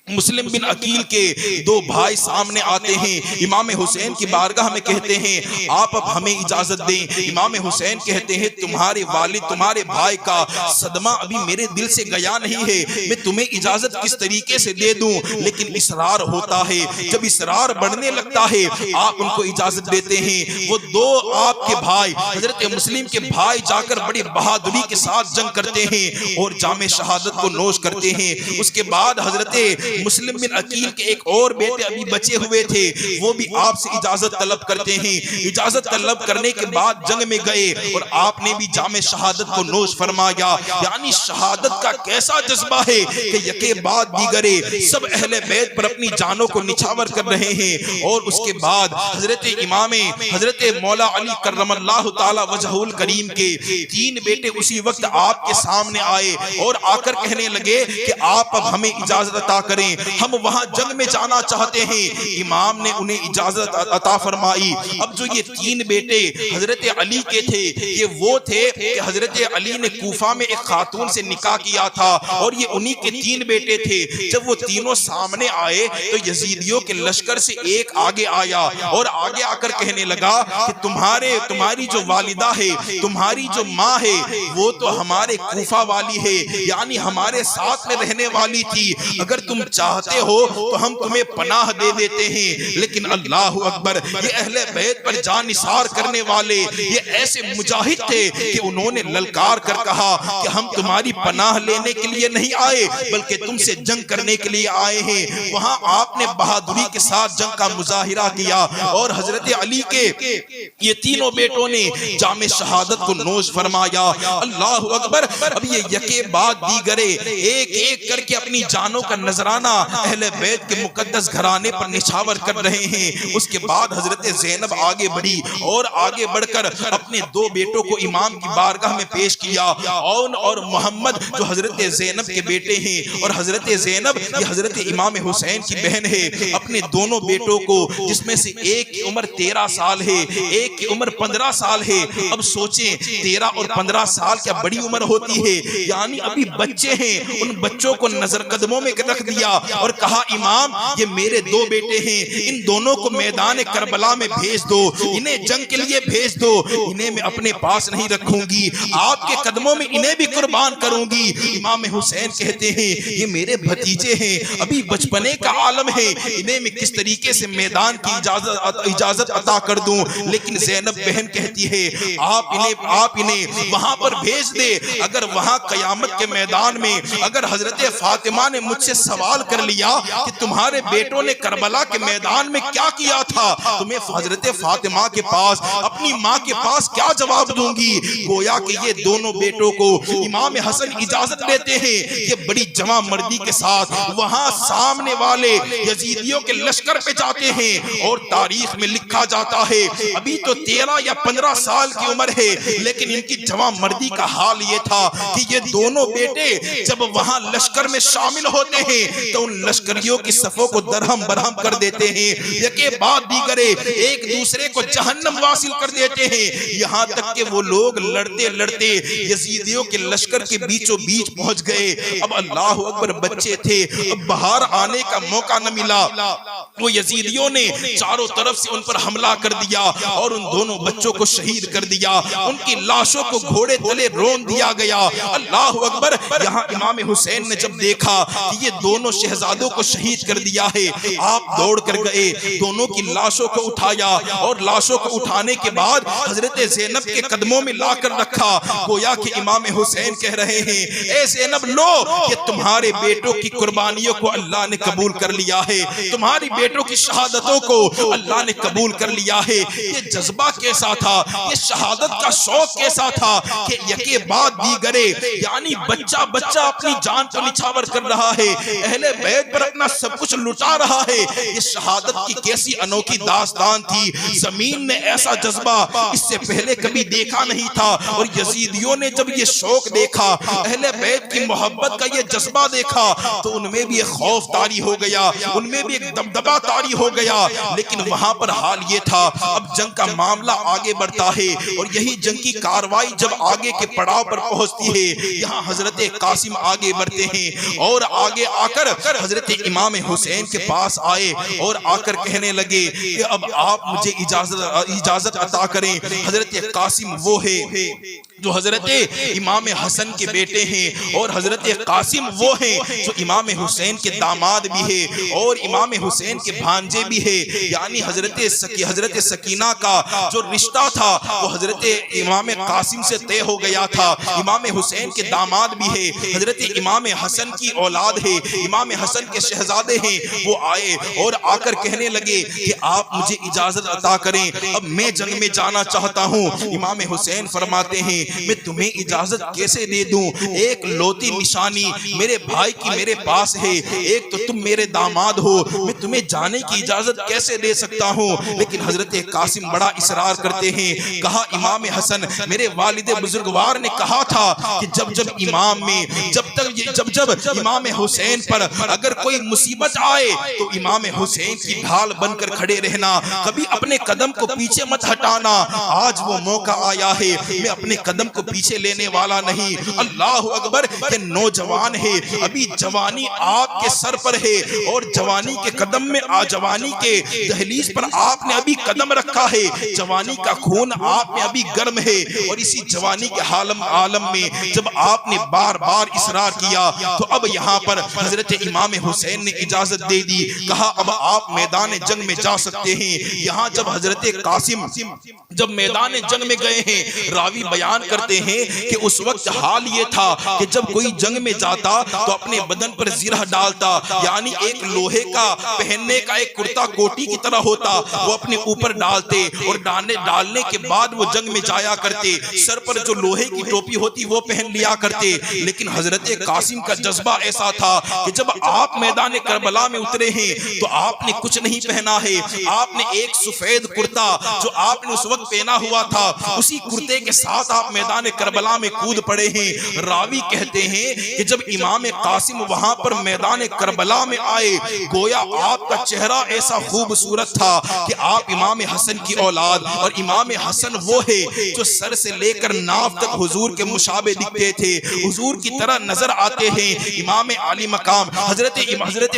S1: مسلم بن عقیل کے 2 بھائی سامنے آتے ہیں، امام حسین کی بارگاہ میں کہتے ہیں، آپ اب ہمیں اجازت دیں۔ امام حسین کہتے ہیں، تمہارے والد تمہارے بھائی کا صدمہ ابھی میرے دل سے گیا نہیں ہے، میں تمہیں اجازت کس طریقے سے دے دوں، لیکن اصرار ہوتا ہے، جب اصرار بڑھنے لگتا ہے آپ ان کو اجازت دیتے ہیں۔ وہ 2 آپ کے بھائی حضرت مسلم کے بھائی جا کر بڑی بہادری کے ساتھ جنگ کرتے ہیں اور جام شہادت کو نوش کرتے ہیں۔ اس کے بعد حضرت مسلم بن عقیل کے ایک اور بیٹے ابھی بچے ہوئے تھے، وہ بھی آپ سے اجازت طلب کرتے ہیں۔ اجازت طلب کرنے کے بعد جنگ میں گئے اور آپ نے بھی جام شہادت کو نوش فرمایا۔ یعنی شہادت کا کیسا جذبہ ہے کہ یکے بعد دیگرے سب اہل بیت پر اپنی جانوں کو نچھاور کر رہے ہیں۔ اور اس کے بعد حضرت امام حضرت مولا علی کرم اللہ تعالی وجہ الکریم کے 3 بیٹے اسی وقت آپ کے سامنے آئے اور آ کر کہنے لگے کہ آپ اب ہمیں اجازت عطا کریں، ہم وہاں جنگ میں جانا چاہتے ہیں۔ امام نے انہیں اجازت عطا فرمائی۔ اب جو یہ 3 بیٹے حضرت علی کے تھے، یہ وہ تھے کہ حضرت علی نے کوفہ میں ایک خاتون سے نکاح کیا تھا اور یہ انہی کے 3 بیٹے تھے۔ جب وہ تینوں سامنے آئے تو یزیدیوں کے لشکر سے ایک آگے آیا اور آگے آ کر کہنے لگا کہ تمہاری جو والدہ ہے، تمہاری جو ماں ہے، وہ تو ہمارے کوفہ والی ہے، یعنی ہمارے ساتھ میں رہنے والی تھی، اگر تم چاہتے ہو تو ہم تمہیں پناہ دے دیتے ہیں، لیکن اللہ اکبر، یہ اہل بیت پر جان نثار کرنے والے یہ ایسے مجاہد تھے کہ انہوں نے للکار کر کہا کہ ہم تمہاری پناہ لینے کے لیے نہیں آئے بلکہ تم سے جنگ کرنے کے لیے آئے ہیں۔ وہاں آپ نے بہادری کے ساتھ جنگ کا مظاہرہ کیا اور حضرت علی کے یہ تینوں بیٹوں نے جام شہادت کو نوش فرمایا۔ اللہ اکبر، اب یہ یکے بعد دیگرے ایک ایک کر کے اپنی جانوں کا نذرانہ اہل بیت کے مقدس گھرانے پر نچھاور کر رہے ہیں۔ اس کے بعد حضرت زینب آگے بڑھی اور آگے آگے بڑھ کر اپنے دو بیٹوں کو امام کی بارگاہ میں پیش کیا، اور محمد جو حضرت زینب کے بیٹے ہیں، اور حضرت زینب یہ حضرت امام حسین کی بہن ہے، اپنے دونوں بیٹوں کو، جس میں سے ایک کی عمر 13 سال ہے، ایک کی عمر 15 سال ہے۔ اب سوچیں 13 اور 15 سال کیا بڑی عمر ہوتی ہے؟ یعنی ابھی بچے ہیں، ان بچوں کو نظر قدموں میں رکھ دیا اور کہا امام یہ میرے دو بیٹے ہیں، ان دونوں کو میدان کربلا میں بھیج دو، انہیں جنگ کے لیے بھیج دو، انہیں میں اپنے پاس نہیں رکھوں گی، آپ کے قدموں میں انہیں بھی قربان کروں گی۔ امام حسین کہتے ہیں یہ میرے بھتیجے ہیں، ابھی بچپنے کا عالم ہے، انہیں میں کس طریقے سے میدان کی اجازت عطا کر دوں؟ لیکن زینب بہن کہتی ہے آپ انہیں وہاں پر بھیج دے، اگر وہاں قیامت کے میدان میں اگر حضرت فاطمہ نے مجھ سے سوال کر لیا کہ تمہارے بیٹوں نے کربلا کے میدان میں کیا کیا تھا، تو میں حضرت فاطمہ کے پاس، اپنی ماں کے پاس کیا جواب دوں گی؟ گویا کہ یہ دونوں بیٹوں کو امام حسن اجازت دیتے ہیں کہ بڑی جواں مردی کے ساتھ وہاں سامنے والے یزیدیوں کے لشکر پہ جاتے ہیں، اور تاریخ میں لکھا جاتا ہے ابھی تو 13 یا 15 سال کی عمر ہے، لیکن ان کی جواں مردی کا حال یہ تھا کہ یہ دونوں بیٹے جب وہاں لشکر میں شامل ہوتے ہیں تو ان لشکریوں کی صفوں کو درہم برہم کر دیتے ہیں، یکے بعد دیگرے ایک دوسرے کو جہنم واصل کر دیتے ہیں، یہاں تک کہ وہ لوگ لڑتے لڑتے یزیدیوں کے لشکر کے بیچوں بیچ پہنچ گئے۔ اب اللہ اکبر، بچے تھے، اب باہر آنے کا موقع نہ ملا، وہ یزیدیوں نے چاروں طرف سے ان پر حملہ کر دیا اور ان دونوں بچوں کو شہید کر دیا، ان کی لاشوں کو گھوڑے تلے رون دیا گیا۔ اللہ اکبر، یہاں امام حسین نے جب دیکھا کہ یہ دونوں شہزادوں کو شہید کر دیا ہے، آپ دوڑ کر گئے، دونوں کی لاشوں کو اٹھایا، اور لاشوں کو اٹھانے کے بعد حضرت زینب کے قدموں میں لا کر رکھا، گویا کہ امام حسین کہہ رہے ہیں اے زینب لو، کہ تمہارے بیٹوں کی قربانیوں کو اللہ نے قبول کر لیا ہے، تمہاری بیٹوں کی شہادتوں کو اللہ نے قبول کر لیا ہے۔ یہ جذبہ کیسا تھا، یہ شہادت کا شوق کیسا تھا کہ یکے بعد دیگرے، یعنی بچہ بچہ اپنی جان پر نچھاور کر رہا ہے، اہل بیت پر اپنا سب کچھ لٹا رہا ہے۔ یہ شہادت کی کیسی انوکھی داستان تھی، زمین نے ایسا جذبہ اس سے پہلے کبھی دیکھا نہیں تھا، اور یزیدیوں نے جب یہ شوق دیکھا، اہل بیت کی محبت کا یہ جذبہ دیکھا، تو ان میں بھی ایک خوف طاری ہو گیا، ان میں بھی ایک دبدبا طاری ہو گیا۔ لیکن وہاں پر حال یہ تھا، اب جنگ کا معاملہ آگے بڑھتا ہے، اور یہی جنگ کی کاروائی جب آگے کے پڑاؤ پر پہنچتی ہے، یہاں حضرت قاسم آگے بڑھتے ہیں، اور آگے آ کر حضرت امام حسین کے پاس آئے، اور آ کر کہنے لگے کہ اب آپ مجھے اجازت عطا کریں۔ حضرت قاسم وہ ہے جو حضرت امام حسن کے بیٹے ہیں، اور حضرت قاسم وہ ہیں جو امام حسین کے داماد بھی ہے اور امام حسین کے بھانجے بھی ہے، یعنی حضرت سکینہ کا جو رشتہ تھا وہ حضرت امام قاسم سے طے ہو گیا تھا، امام حسین کے داماد بھی ہے، حضرت امام حسن کی اولاد ہے، امام حسن کے شہزادے ہیں۔ وہ آئے اور آ کر کہنے لگے کہ آپ مجھے اجازت عطا کریں، اب میں جنگ میں جانا چاہتا ہوں۔ امام حسین فرماتے ہیں میں تمہیں اجازت کیسے دے دوں، ایک لوتی نشانی میرے بھائی کی میرے پاس ہے، ایک تو تم میرے داماد ہو، میں تمہیں جانے کی اجازت کیسے دے سکتا ہوں؟ لیکن حضرت قاسم بڑا اصرار کرتے ہیں، کہا امام حسن میرے والد بزرگوار نے کہا تھا کہ جب امام حسین پر اگر کوئی مصیبت آئے تو امام حسین کی ڈھال بن کر کھڑے رہنا، کبھی اپنے قدم کو پیچھے مت ہٹانا۔ آج وہ موقع آیا ہے، میں اپنے قدم کو پیچھے لینے والا نہیں۔ اللہ اکبر، یہ نوجوان ہے، ابھی جوانی آپ کے سر پر ہے، اور جوانی کے قدم میں جوانی کے دہلیز پر آپ نے ابھی قدم رکھا ہے، جوانی کا خون آپ میں ابھی گرم ہے، اور اسی جوانی کے عالم میں جب آپ نے بار بار اصرار کیا تو اب یہاں پر حضرت امام حسین نے اجازت دے دی، کہا اب آپ میدان جنگ میں جا سکتے ہیں۔ یہاں جب حضرت قاسم جب میدان جنگ میں گئے ہیں، راوی بیان کرتے ہیں کہ اس وقت حال یہ تھا کہ جب کوئی جنگ میں جاتا تو اپنے بدن پر زرہ ڈالتا، یعنی ایک لوہے کا پہننے کا ایک کرتا کوٹی کی طرح ہوتا، وہ اپنے اوپر ڈالتے، اور ڈالنے کے بعد وہ جنگ میں جایا کرتے، سر پر جو لوہے کی ٹوپی ہوتی وہ پہن لیا کرتے۔ لیکن حضرت قاسم کا جذبہ ایسا تھا کہ جب آپ میدان کربلا میں اترے ہیں تو آپ نے کچھ نہیں پہنا ہے، آپ نے ایک سفید کرتا جو آپ نے نے اس وقت پہنا ہوا تھا اسی کرتے کے ساتھ آپ میدان کربلا میں کود پڑے ہیں۔ راوی کہتے ہیں کہ جب امام قاسم وہاں پر میدان کربلا میں آئے گویا آپ کا چہرہ ایسا خوبصورت تھا کہ آپ امام حسن کی اولاد، اور امام حسن وہ ہے جو سر سے لے کر ناف تک حضور کے مشابہ دکھتے تھے، حضور کی طرح نظر آتے ہیں۔ امام عالی مقام حضرت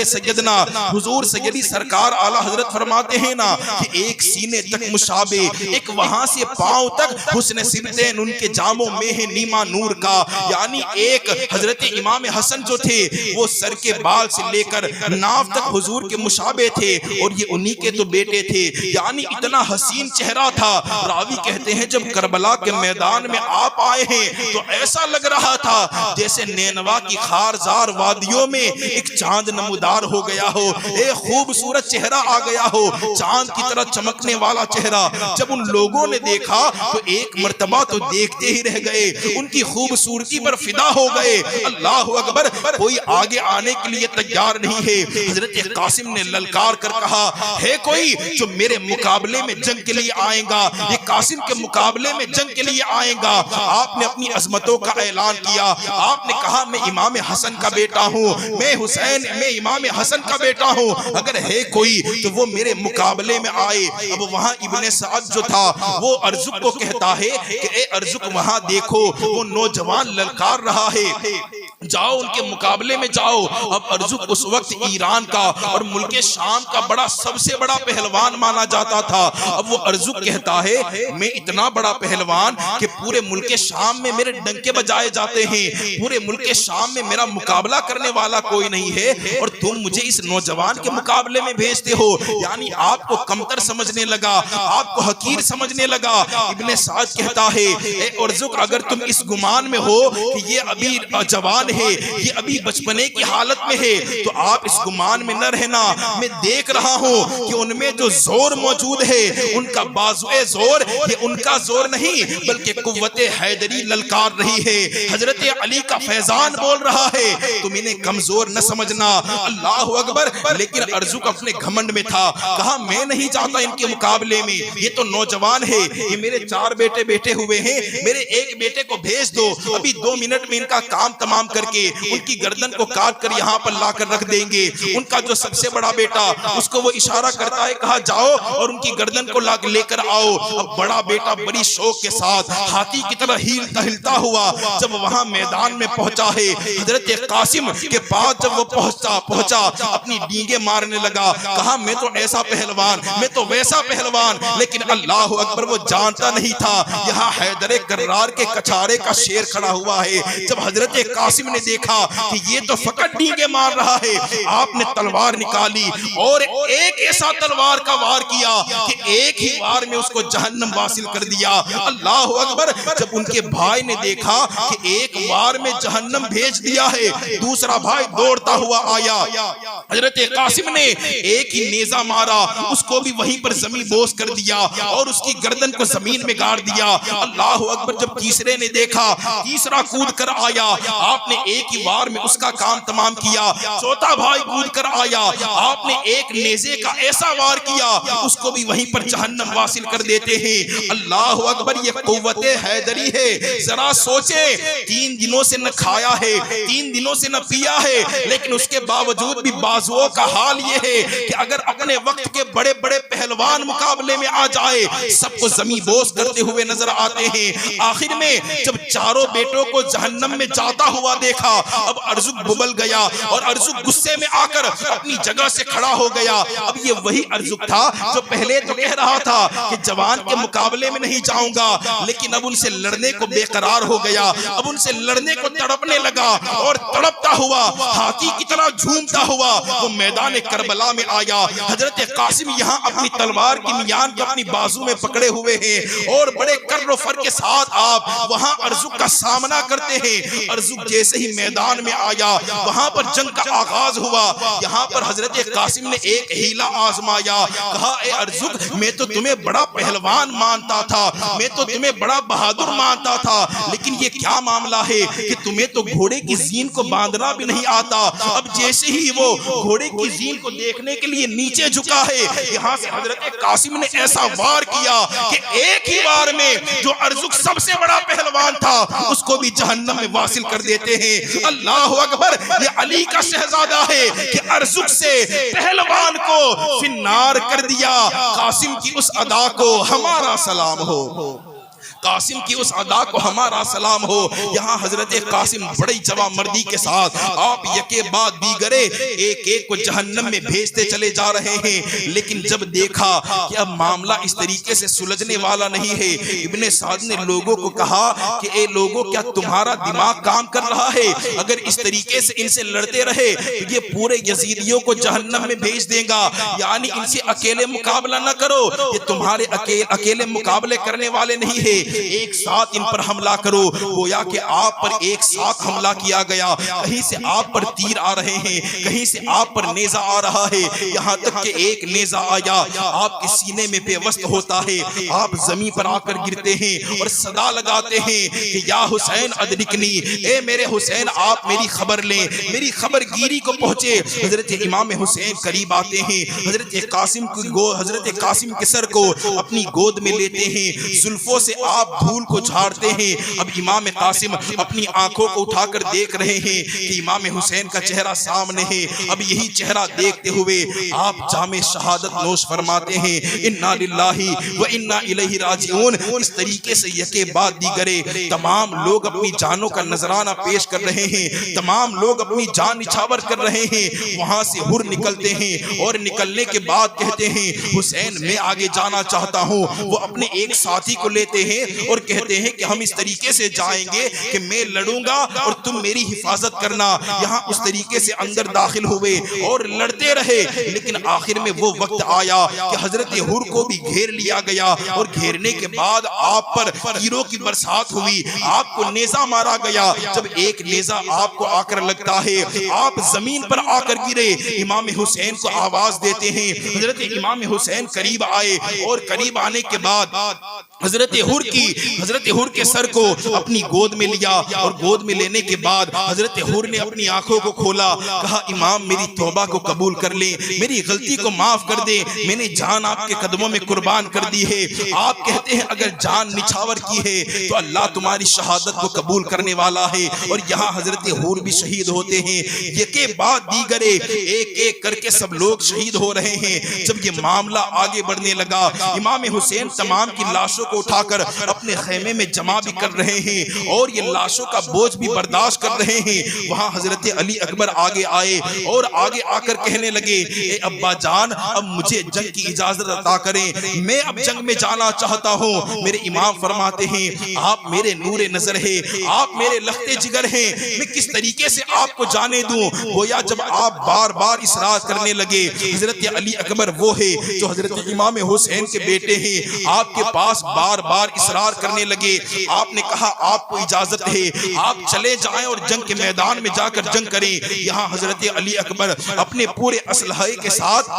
S1: سیدنا حضور سیدی سرکار اعلیٰ حضرت فرماتے ہیں نا کہ ایک سینے تک مشابہ، ایک وہاں سے پاؤں تک حسن سمتین ان کے جاموں میں ہے نیما نور کا، یعنی ایک حضرت امام حسن جو تھے وہ سر کے بال سے لے کر ناف تک حضور کے مشابہ تھے، اور یہ انہی کے تو بیٹے تھے، یعنی اتنا حسین چہرہ تھا۔ راوی کہتے ہیں جب کربلا کے میدان میں آپ آئے ہیں تو ایسا لگ رہا تھا جیسے نینوا کی خارزار وادیوں میں ایک چاند نمودار ہو گیا ہو، ایک خوبصورت چہرہ آ گیا ہو، چاند کی طرح چمکنے والا چہرہ۔ جب ان لوگوں نے دیکھا تو ایک مرتبہ تو دیکھتے ہی رہ گئے، ان کی خوبصورتی پر فدا ہو گئے۔ اللہ اکبر، کوئی آگے آنے کے لیے تیار نہیں ہے۔ حضرت قاسم نے للکار کر کہا ہے کوئی جو میرے مقابلے میں جنگ کے لیے آئے گا، یہ قاسم کے مقابلے میں جنگ کے لیے آئے گا؟ آپ نے اپنی عظمتوں کا اعلان کیا، آپ نے کہا میں امام حسن کا بیٹا ہوں، میں امام حسن کا بیٹا ہوں، اگر ہے کوئی تو وہ میرے مقابلے میں آئے۔ اب وہاں ابن سعد جو تھا وہ ارزق کو کہتا ہے کہ اے ارزق وہاں دیکھو وہ نوجوان للکار رہا ہے، جاؤ ان کے مقابلے میں جاؤ۔ اب ارزق اس وقت ایران کا اور ملک شام کا سب سے بڑا پہلوان مانا جاتا تھا۔ اب وہ ارزق کہتا ہے میں اتنا بڑا پہلوان کہ پورے ملک شام میں میرے ڈنکے بجائے جاتے ہیں، پورے ملک شام میں میرا مقابلہ کرنے والا کوئی نہیں ہے، اور تم مجھے اس نوجوان کے مقابلے میں بھیجتے ہو، یعنی آپ کو کمتر سمجھنے لگا، آپ کو حقیر سمجھنے لگا۔ ابن سعد کہتا ہے اے ارزق اگر تم اس گمان میں ہو کہ یہ ابھی جوان ہے، یہ ابھی بچپنے کی حالت میں ہے، تو آپ اس گمان میں نہ رہنا، میں دیکھ رہا ہوں کہ ان میں جو زور موجود ہے ان کا بازوئے زور یہ ان کا زور نہیں بلکہ قوت حیدری للکار رہی ہے، حضرت علی کا فیضان بول رہا ہے، تم انہیں کمزور نہ سمجھنا۔ اللہ اکبر، لیکن ارزق اپنے گھمنڈ میں تھا، کہا میں نہیں چاہتا ان کے مقابلے میں، یہ تو نوجوان ہے، یہ میرے 4 بیٹے بیٹھے ہوئے ہیں، میرے ایک بیٹے کو بھیج دو، ابھی 2 منٹ میں ان کا کام تمام کر کے ان کی گردن کو کاٹ کر یہاں پر لا کر رکھ دیں گے۔ ان کا جو سب سے بڑا بیٹا اس کو وہ اشارہ کرتا ہے، کہا جاؤ اور ان کی گردن کو لے کر آؤ۔ اب بڑا بیٹا بڑی شوق کے ساتھ ہاتھی کی طرح ہلتا ہوا جب وہاں میدان میں پہنچا ہے، حضرت قاسم کے پاس جب وہ پہنچا اپنی ڈینگیں مارنے لگا، کہا میں تو ایسا پہلوان، میں تو ویسا پہلوان، لیکن اللہ اکبر وہ جانتا نہیں تھا یہاں حیدر کرار کے کچھارے کا شیر کھڑا ہوا ہے۔ جب حضرت قاسم نے دیکھا کہ یہ تو فقط ڈینگیں مار رہا ہے، آپ نے تلوار نکالی اور ایک ایسا تلوار کا وار کیا کہ ایک ہی وار میں اس کو جہنم واصل کر دیا۔ اللہ اکبر، جب ان کے بھائی نے دیکھا کہ ایک وار میں جہنم بھیج دیا ہے، دوسرا بھائی دوڑتا ہوا آیا، حضرت قاسم نے ایک ہی نیزہ مارا، اس کو بھی وہیں پر زمین بوس کر دیا اور اس کی گردن کو زمین میں گاڑ دیا۔ اللہ اکبر، جب تیسرے نے دیکھا، تیسرا کود کر آیا، آپ نے ایک ہی وار میں اس کا کام تمام کیا۔ چوتھا بھائی کود کر آیا، آپ نے ایک نیزے کا ایسا وار کیا اس کو بھی وہیں پر جہنم واصل کر دیتے ہیں۔ اللہ اکبر، یہ قوت حیدری ہے۔ ذرا سوچیں، 3 دنوں سے نہ کھایا ہے، 3 دنوں سے نہ پیا ہے، لیکن اس کے باوجود بھی بازوؤں کا حال یہ ہے کہ اگر اپنے وقت کے بڑے بڑے پہلوان مقابلے میں آ جائے سب کو زمین بوس کرتے ہوئے نظر آتے ہیں۔ آخر میں جب چاروں بیٹوں کو جہنم میں جاتا ہوا دیکھا، اب ارزق ببل گیا اور ارزق غصے میں آ کر اپنی جگہ سے کھڑا ہو گیا۔ اب یہ وہی ارزق تھا جو پہلے تو کہہ رہا تھا کہ جوان کے مقابلے میں نہیں جاؤں گا، لیکن اب ان سے لڑنے کو بے قرار ہو گیا، اب ان سے لڑنے کو تڑپنے لگا اور تڑپتا ہوا ہاتھی کی طرح جھومتا ہوا وہ میدان کربلا میں آیا۔ حضرت قاسم یہاں اپنی تلوار کی میان کو اپنی بازو میں پکڑے ہوئے ہیں اور بڑے کر و فر کے ساتھ آپ وہاں ارزق کا سامنا کرتے ہیں۔ ارزق جیسے
S2: جیسے ہی میدان میں آیا وہاں پر جنگ کا آغاز ہوا. یہاں پر حضرت قاسم نے ایک ہیلا آزمایا. کہا اے ارزق میں تو تمہیں بڑا پہلوان مانتا تھا, میں تو تمہیں بڑا بہادر مانتا تھا, لیکن یہ کیا معاملہ ہے کہ تمہیں تو گھوڑے کی زین کو باندھنا بھی نہیں آتا. اب جیسے ہی وہ گھوڑے کی زین کو دیکھنے کے لیے نیچے جھکا ہے, یہاں سے حضرت قاسم نے ایسا وار کیا کہ ایک ہی وار میں جو ارزق سب سے بڑا پہلوان تھا اس کو بھی جہنم میں واصل کر دیتے ہیں. اللہ اکبر, یہ علی کا شہزادہ ہے کہ ارزق سے پہلوان کو فی النار کر دیا. قاسم کی اس ادا کو ہمارا سلام ہو, قاسم کی اس ادا کو ہمارا سلام ہو. یہاں حضرت قاسم بڑی جواں مردی کے ساتھ آپ یکے بعد دیگرے ایک ایک کو جہنم میں بھیجتے چلے جا رہے ہیں. لیکن جب دیکھا کہ اب معاملہ اس طریقے سے سلجھنے والا نہیں ہے, ابن سعد نے لوگوں کو کہا کہ اے لوگوں, کیا تمہارا دماغ کام کر رہا ہے؟ اگر اس طریقے سے ان سے لڑتے رہے تو یہ پورے یزیدیوں کو جہنم میں بھیج دے گا. یعنی ان سے اکیلے مقابلہ نہ کرو, یہ تمہارے اکیلے مقابلے کرنے والے نہیں ہے, ایک ساتھ ان پر حملہ کرو. گویا کہ آپ پر ایک ساتھ حملہ کیا گیا. کہیں سے آپ پر تیر آ رہے ہیں, کہیں سے آپ پر نیزہ آ رہا ہے, یہاں تک کہ ایک نیزہ آیا آپ کے سینے میں پیوست ہوتا ہے. آپ زمین پر آ کر گرتے ہیں اور صدا لگاتے ہیں کہ یا حسین ادرکنی, اے میرے حسین آپ میری خبر لیں, میری خبر گیری کو پہنچے. حضرت امام حسین قریب آتے ہیں, حضرت قاسم کے سر کو اپنی گود میں لیتے ہیں, زلفوں سے آپ دھول کو جھاڑتے ہیں. اب امام قاسم اپنی آنکھوں کو اٹھا کر دیکھ رہے ہیں کہ امام حسین کا چہرہ سامنے ہے. اب یہی چہرہ دیکھتے ہوئے آپ جام شہادت نوش فرماتے ہیں, انا للہ و انا الیہ راجعون. اس طریقے سے یکے بعد دیگرے تمام لوگ اپنی جانوں کا نذرانہ پیش کر رہے ہیں, تمام لوگ اپنی جان نچھاور کر رہے ہیں. وہاں سے ہر نکلتے ہیں اور نکلنے کے بعد کہتے ہیں حسین میں آگے جانا چاہتا ہوں. وہ اپنے ایک ساتھی کو لیتے ہیں اور کہتے ہیں کہ ہم اس طریقے سے جائیں گے کہ میں لڑوں گا اور تم میری حفاظت کرنا. یہاں اس طریقے سے اندر داخل ہوئے اور لڑتے رہے, لیکن آخر میں وہ وقت آیا کہ حضرت حر کو بھی گھیر لیا گیا, اور گھیرنے کے بعد آپ پر تیروں کی برسات ہوئی, آپ کو نیزہ مارا گیا. جب ایک نیزہ آپ کو آ کر لگتا ہے آپ زمین پر آ کر گرے. امام حسین کو آواز دیتے ہیں, حضرت امام حسین قریب آئے اور قریب آنے کے بعد حضرت حر کے سر کو اپنی گود میں لیا, اور گود میں لینے کے بعد حضرت حر نے اپنی آنکھوں کو کھولا. کہا امام میری توبہ کو قبول کر لیں, میری غلطی کو معاف کر دیں, میں نے جان آپ کے قدموں میں قربان کر دی ہے. آپ کہتے ہیں اگر جان نچھاور کی ہے تو اللہ تمہاری شہادت کو قبول کرنے والا ہے. اور یہاں حضرت حر بھی شہید ہوتے ہیں. یکے بعد دیگرے ایک ایک کر کے سب لوگ شہید ہو رہے ہیں. جب یہ معاملہ آگے بڑھنے لگا, امام حسین تمام کی لاشوں کو اٹھا کر اپنے خیمے میں جمع بھی کر رہے ہیں اور یہ لاشوں کا بوجھ بھی برداشت کر رہے ہیں. وہاں حضرت علی اکبر آگے آئے اور آگے آ کر کہنے لگے, اے ابا جان اب مجھے جنگ کی اجازت عطا کریں, میں اب جنگ میں جانا چاہتا ہوں. میرے امام فرماتے ہیں آپ میرے نور نظر ہے, آپ میرے لخت جگر ہیں, میں کس طریقے سے آپ کو جانے دوں. گویا جب آپ بار بار اصرار کرنے لگے, حضرت علی اکبر وہ ہے جو حضرت امام حسین کے بیٹے ہیں, آپ کے پاس بار بار اصرار کرنے لگے. آپ نے کہا آپ کو اجازت ہے, آپ چلے جائیں اور جنگ کے میدان میں جا کر جنگ کریں. یہاں حضرت علی اکبر اپنے پورے اسلحے کے ساتھ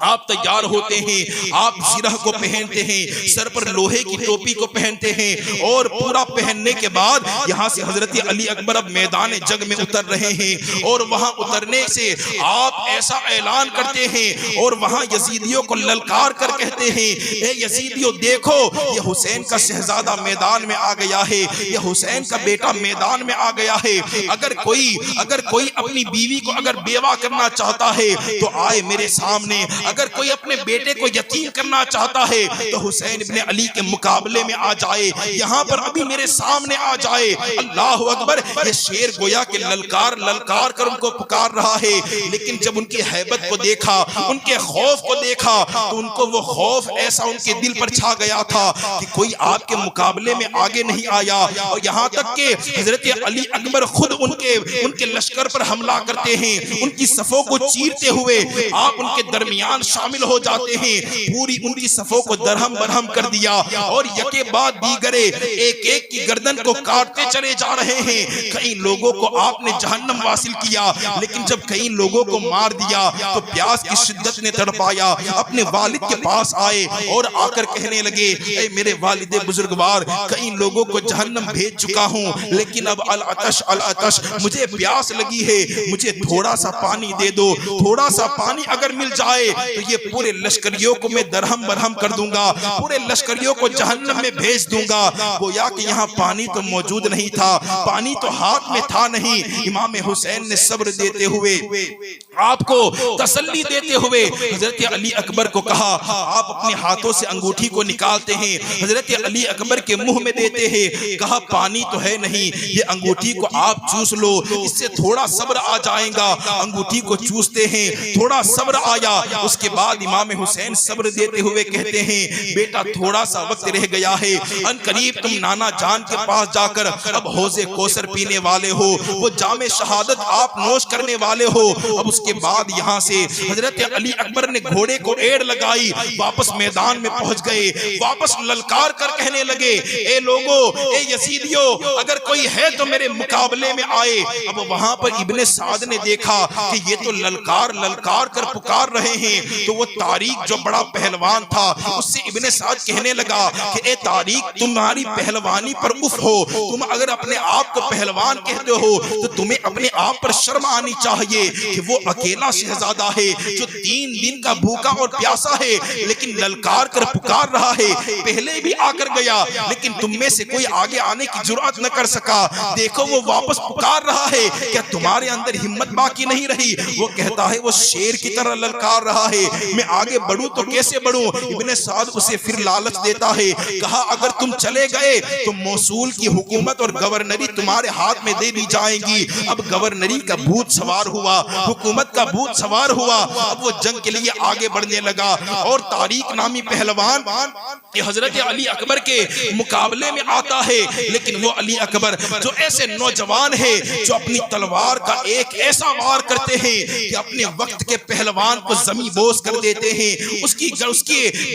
S2: آپ تیار ہوتے ہیں. آپ زرہ کو پہنتے ہیں, سر پر لوہے کی ٹوپی کو پہنتے ہیں, اور پورا پہننے کے بعد یہاں سے حضرت علی اکبر اب میدان جنگ میں اتر رہے ہیں. اور وہاں اترنے سے آپ ایسا اعلان کرتے ہیں اور وہاں یزیدیوں کو للکار کر کہتے ہیں, اے یزیدیوں دیکھو یہ حسین کا شہزادہ میدان میں آ گیا ہے, یہ حسین کا بیٹا میدان میں آ گیا ہے. اگر کوئی اپنی بیوی کو اگر بیوہ کرنا چاہتا ہے تو آئے میرے سامنے, اگر کوئی اپنے بیٹے کو یتیم کرنا چاہتا ہے تو حسین ابن علی کے مقابلے میں آ جائے, یہاں پر ابھی میرے سامنے آ جائے. اللہ اکبر, یہ شیر گویا کہ للکار کر ان کو پکار رہا ہے. لیکن جب ان کی ہیبت کو دیکھا, ان کے خوف کو دیکھا, تو ان کو وہ خوف ایسا ان کے دل پر چھا گیا تھا کہ کوئی آپ کے مقابلے میں آگے نہیں آیا، اور یہاں تک کہ حضرت علی اکبر خود ان کے لشکر پر حملہ کرتے ہیں، ان کی صفوں کو چیرتے ہوئے آپ ان کے درمیان شامل ہو جاتے ہیں، پوری ان کی صفوں کو درہم برہم کر دیا، اور یکے بعد دیگرے ایک ایک کی گردن کو کاٹتے چلے جا رہے ہیں۔ کئی لوگوں کو آپ نے جہنم واصل کیا، لیکن جب کئی لوگوں کو مار دیا تو پیاس کی شدت نے تڑپایا، اپنے والد کے پاس آئے اور آ کر کہنے لگے، اے میرے والد بزرگوار، کئی لوگوں کو جہنم بھیج چکا ہوں، لیکن اب العطش العطش، مجھے پیاس لگی ہے، مجھے تھوڑا سا پانی دے دو، تھوڑا سا پانی اگر مل جائے تو یہ پورے لشکریوں کو میں درہم برہم کر دوں گا، پورے لشکریوں کو جہنم میں بھیج دوں گا۔ گویا کہ یہاں پانی تو موجود نہیں تھا، پانی تو ہاتھ میں تھا نہیں۔ امام حسین نے صبر دیتے ہوئے، آپ کو تسلی دیتے ہوئے حضرت علی اکبر کو کہا، آپ اپنے ہاتھوں سے انگوٹھی کو نکالتے ہیں، حضرت علی اکبر کے منہ میں دیتے ہیں، کہا پانی تو ہے نہیں، یہ انگوٹھی کو آپ چوس لو، اس سے تھوڑا صبر آ جائے گا۔ انگوٹھی کو چوستے ہیں، تھوڑا صبر آیا، اس کے بعد امام حسین صبر دیتے ہوئے کہتے ہیں، بیٹا تھوڑا سا وقت رہ گیا ہے، ان قریب تم نانا جان کے پاس جا کر اب حوض کوثر پینے والے ہو، وہ جام شہادت آپ نوش کرنے والے ہو۔ اب اس کے بعد یہاں سے حضرت علی اکبر نے گھوڑے کو ایڑ لگائی، واپس میدان میں پہنچ گئے، واپس للکار کر کہنے لگے، اے لوگو، اے یزیدیو، اگر کوئی ہے تو میرے مقابلے میں آئے۔ اب وہاں پر ابن سعد نے دیکھا کہ یہ تو للکار للکار کر پکار رہے ہیں، تو وہ طارق جو بڑا پہلوان تھا، اس سے ابن سعد کہنے لگا کہ اے طارق، تمہاری پہلوانی پر اف ہو، تم اگر اپنے آپ کو پہلوان کہتے ہو تو تمہیں اپنے آپ پر شرم آنی چاہیے کہ وہ اکیلا شہزادہ ہے جو 3 دن کا بھوکا اور پیاسا ہے، لیکن للکار کر پکار رہا ہے، پہلے بھی آ کر گیا، لیکن تم میں سے کوئی آگے آنے کی جرأت نہ کر سکا، دیکھو وہ واپس پکار رہا ہے، کیا تمہارے اندر ہمت باقی نہیں رہی؟ وہ کہتا ہے وہ شیر کی طرح للکار رہا ہے، میں آگے بڑھوں تو کیسے بڑھوں؟ ابن سعد اسے پھر لالچ دیتا ہے، کہا اگر تم چلے گئے تو موصول کی حکومت اور گورنری تمہارے ہاتھ میں دے دی جائیں گی۔ اب گورنری کا بھوت سوار ہوا، حکومت کا بھوت سوار ہوا، اب وہ جنگ کے لیے آگے بڑھنے لگا، اور طارق نامی پہلوان یہ حضرت علی اکبر کے مقابلے میں آتا ہے، لیکن وہ علی اکبر جو ایسے نوجوان ہے جو اپنی تلوار کا ایک ایسا وار کرتے ہیں کہ اپنے وقت کے پہلوان کو زمین بوس کر دیتے ہیں، اس کی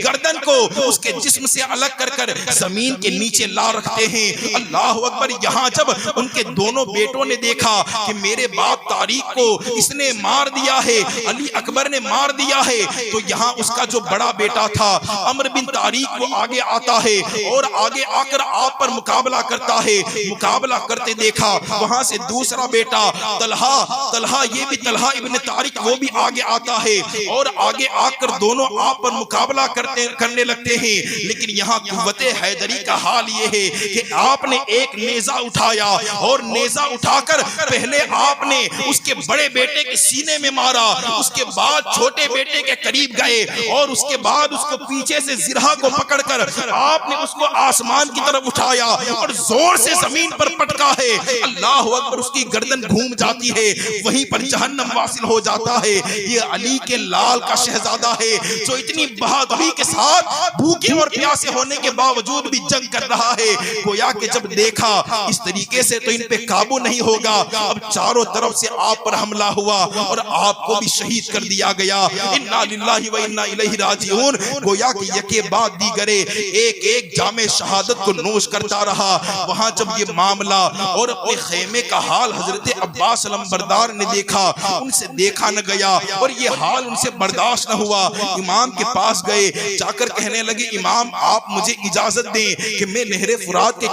S2: گردن کو اس کے جسم سے الگ کر کر زمین کے نیچے لا رکھتے ہیں۔ اللہ اکبر! یہاں جب ان کے دونوں بیٹوں نے دیکھا کہ میرے باپ طارق کو اس نے مار دیا ہے، علی اکبر نے مار دیا ہے، تو یہاں اس کا جو بڑا بیٹا تھا عمر بن طارق وہ آگے آتا ہے اور آگے آ کر آپ پر مقابلہ کرتا ہے۔ مقابلہ کرتے دیکھا وہاں سے دوسرا بیٹا طلحہ، یہ بھی طلحہ ابن طارق، وہ بھی آگے آتا ہے اور آگے آ کر دونوں آپ پر مقابلہ کرنے لگتے ہیں، لیکن یہاں قوت حیدری کا حال یہ ہے کہ آپ نے ایک نیزہ اٹھایا اور نیزہ اٹھا کر پہلے آپ نے اس کے بڑے بیٹے کے سینے میں مارا، اس کے بعد چھوٹے بیٹے کے قریب گئے اور اس کے بعد اس کو پیچھے سے زرہ کو پکڑ کر آپ نے اس کو آسمان کی طرف اٹھایا اور زور سے زمین پر پٹکا ہے۔ اللہ اکبر! اس کی گردن گھوم جاتی ہے، وہیں پر جہنم واصل ہو جاتا ہے۔ یہ علی کے لال کا شہزادہ ہے جو اتنی بہادری کے ساتھ بھوکے اور پیاسے ہونے کے باوجود بھی جنگ کر رہا ہے۔ گویا کہ جب دیکھا اس طریقے سے تو ان پہ قابو نہیں ہوگا، اب چاروں طرف سے آپ پر حملہ ہوا اور آپ کو بھی شہید کر دیا گیا۔ انا للہ و انا الیہ راجعون! گویا کہ یکے بعد دیگرے ایک ایک جام شہادت کو نوش کرتا رہا۔ وہاں جب یہ معاملہ اور اپنے خیمے کا حال حضرت عباس علمبردار نے دیکھا، ان سے دیکھا نہ گیا اور یہ حال ان سے برداشت نہ ہوا۔ امام کے پاس گئے، جا کر کہنے لگے، امام آپ مجھے اجازت دیں کہ میں نہر فرات کے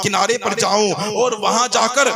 S2: کنارے پر جاؤں اور وہاں جا کر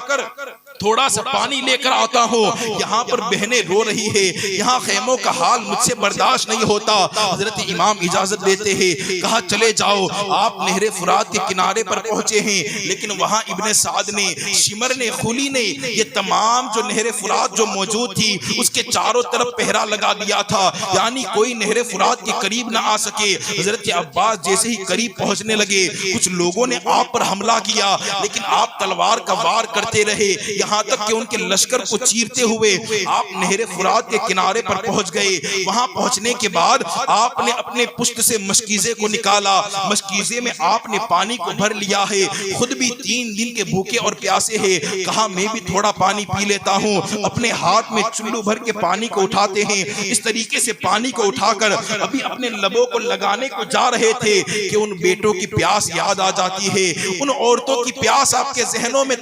S2: تھوڑا سا پانی لے کر آتا ہوں، یہاں پر بہنیں رو رہی ہے، یہاں خیموں کا حال مجھ سے برداشت نہیں ہوتا۔ حضرت امام اجازت دیتے ہیں، کہا چلے جاؤ۔ آپ نہر فرات کے کنارے پر پہنچے ہیں، لیکن وہاں ابن سعد نے، شمر نے، خلی نے، یہ تمام جو نہر فرات جو موجود تھی اس کے چاروں طرف پہرا لگا دیا تھا، یعنی کوئی نہر فرات کے قریب نہ آ سکے۔ حضرت عباس جیسے ہی قریب پہنچنے لگے، کچھ لوگوں نے آپ پر حملہ کیا، لیکن آپ تلوار کا وار کرتے رہے۔ یہاں تک کہ ان کے لشکر کو چیرتے ہوئے آپ نہر فرات کے کنارے پر پہنچ گئے۔ وہاں پہنچنے کے بعد آپ نے اپنے پشت سے مشکیزے کو نکالا، مشکیزے میں آپ نے پانی کو بھر لیا ہے، خود بھی 3 دن کے بھوکے اور پیاسے ہیں۔ کہا میں بھی تھوڑا پانی پی لیتا ہوں۔ اپنے ہاتھ میں چلو بھر کے پانی کو اٹھاتے ہیں، اس طریقے سے پانی کو اٹھا کر ابھی اپنے لبوں کو لگانے کو جا رہے تھے کہ ان بیٹوں کی پیاس یاد آ جاتی ہے، ان عورتوں کی پیاس آپ کے ذہنوں میں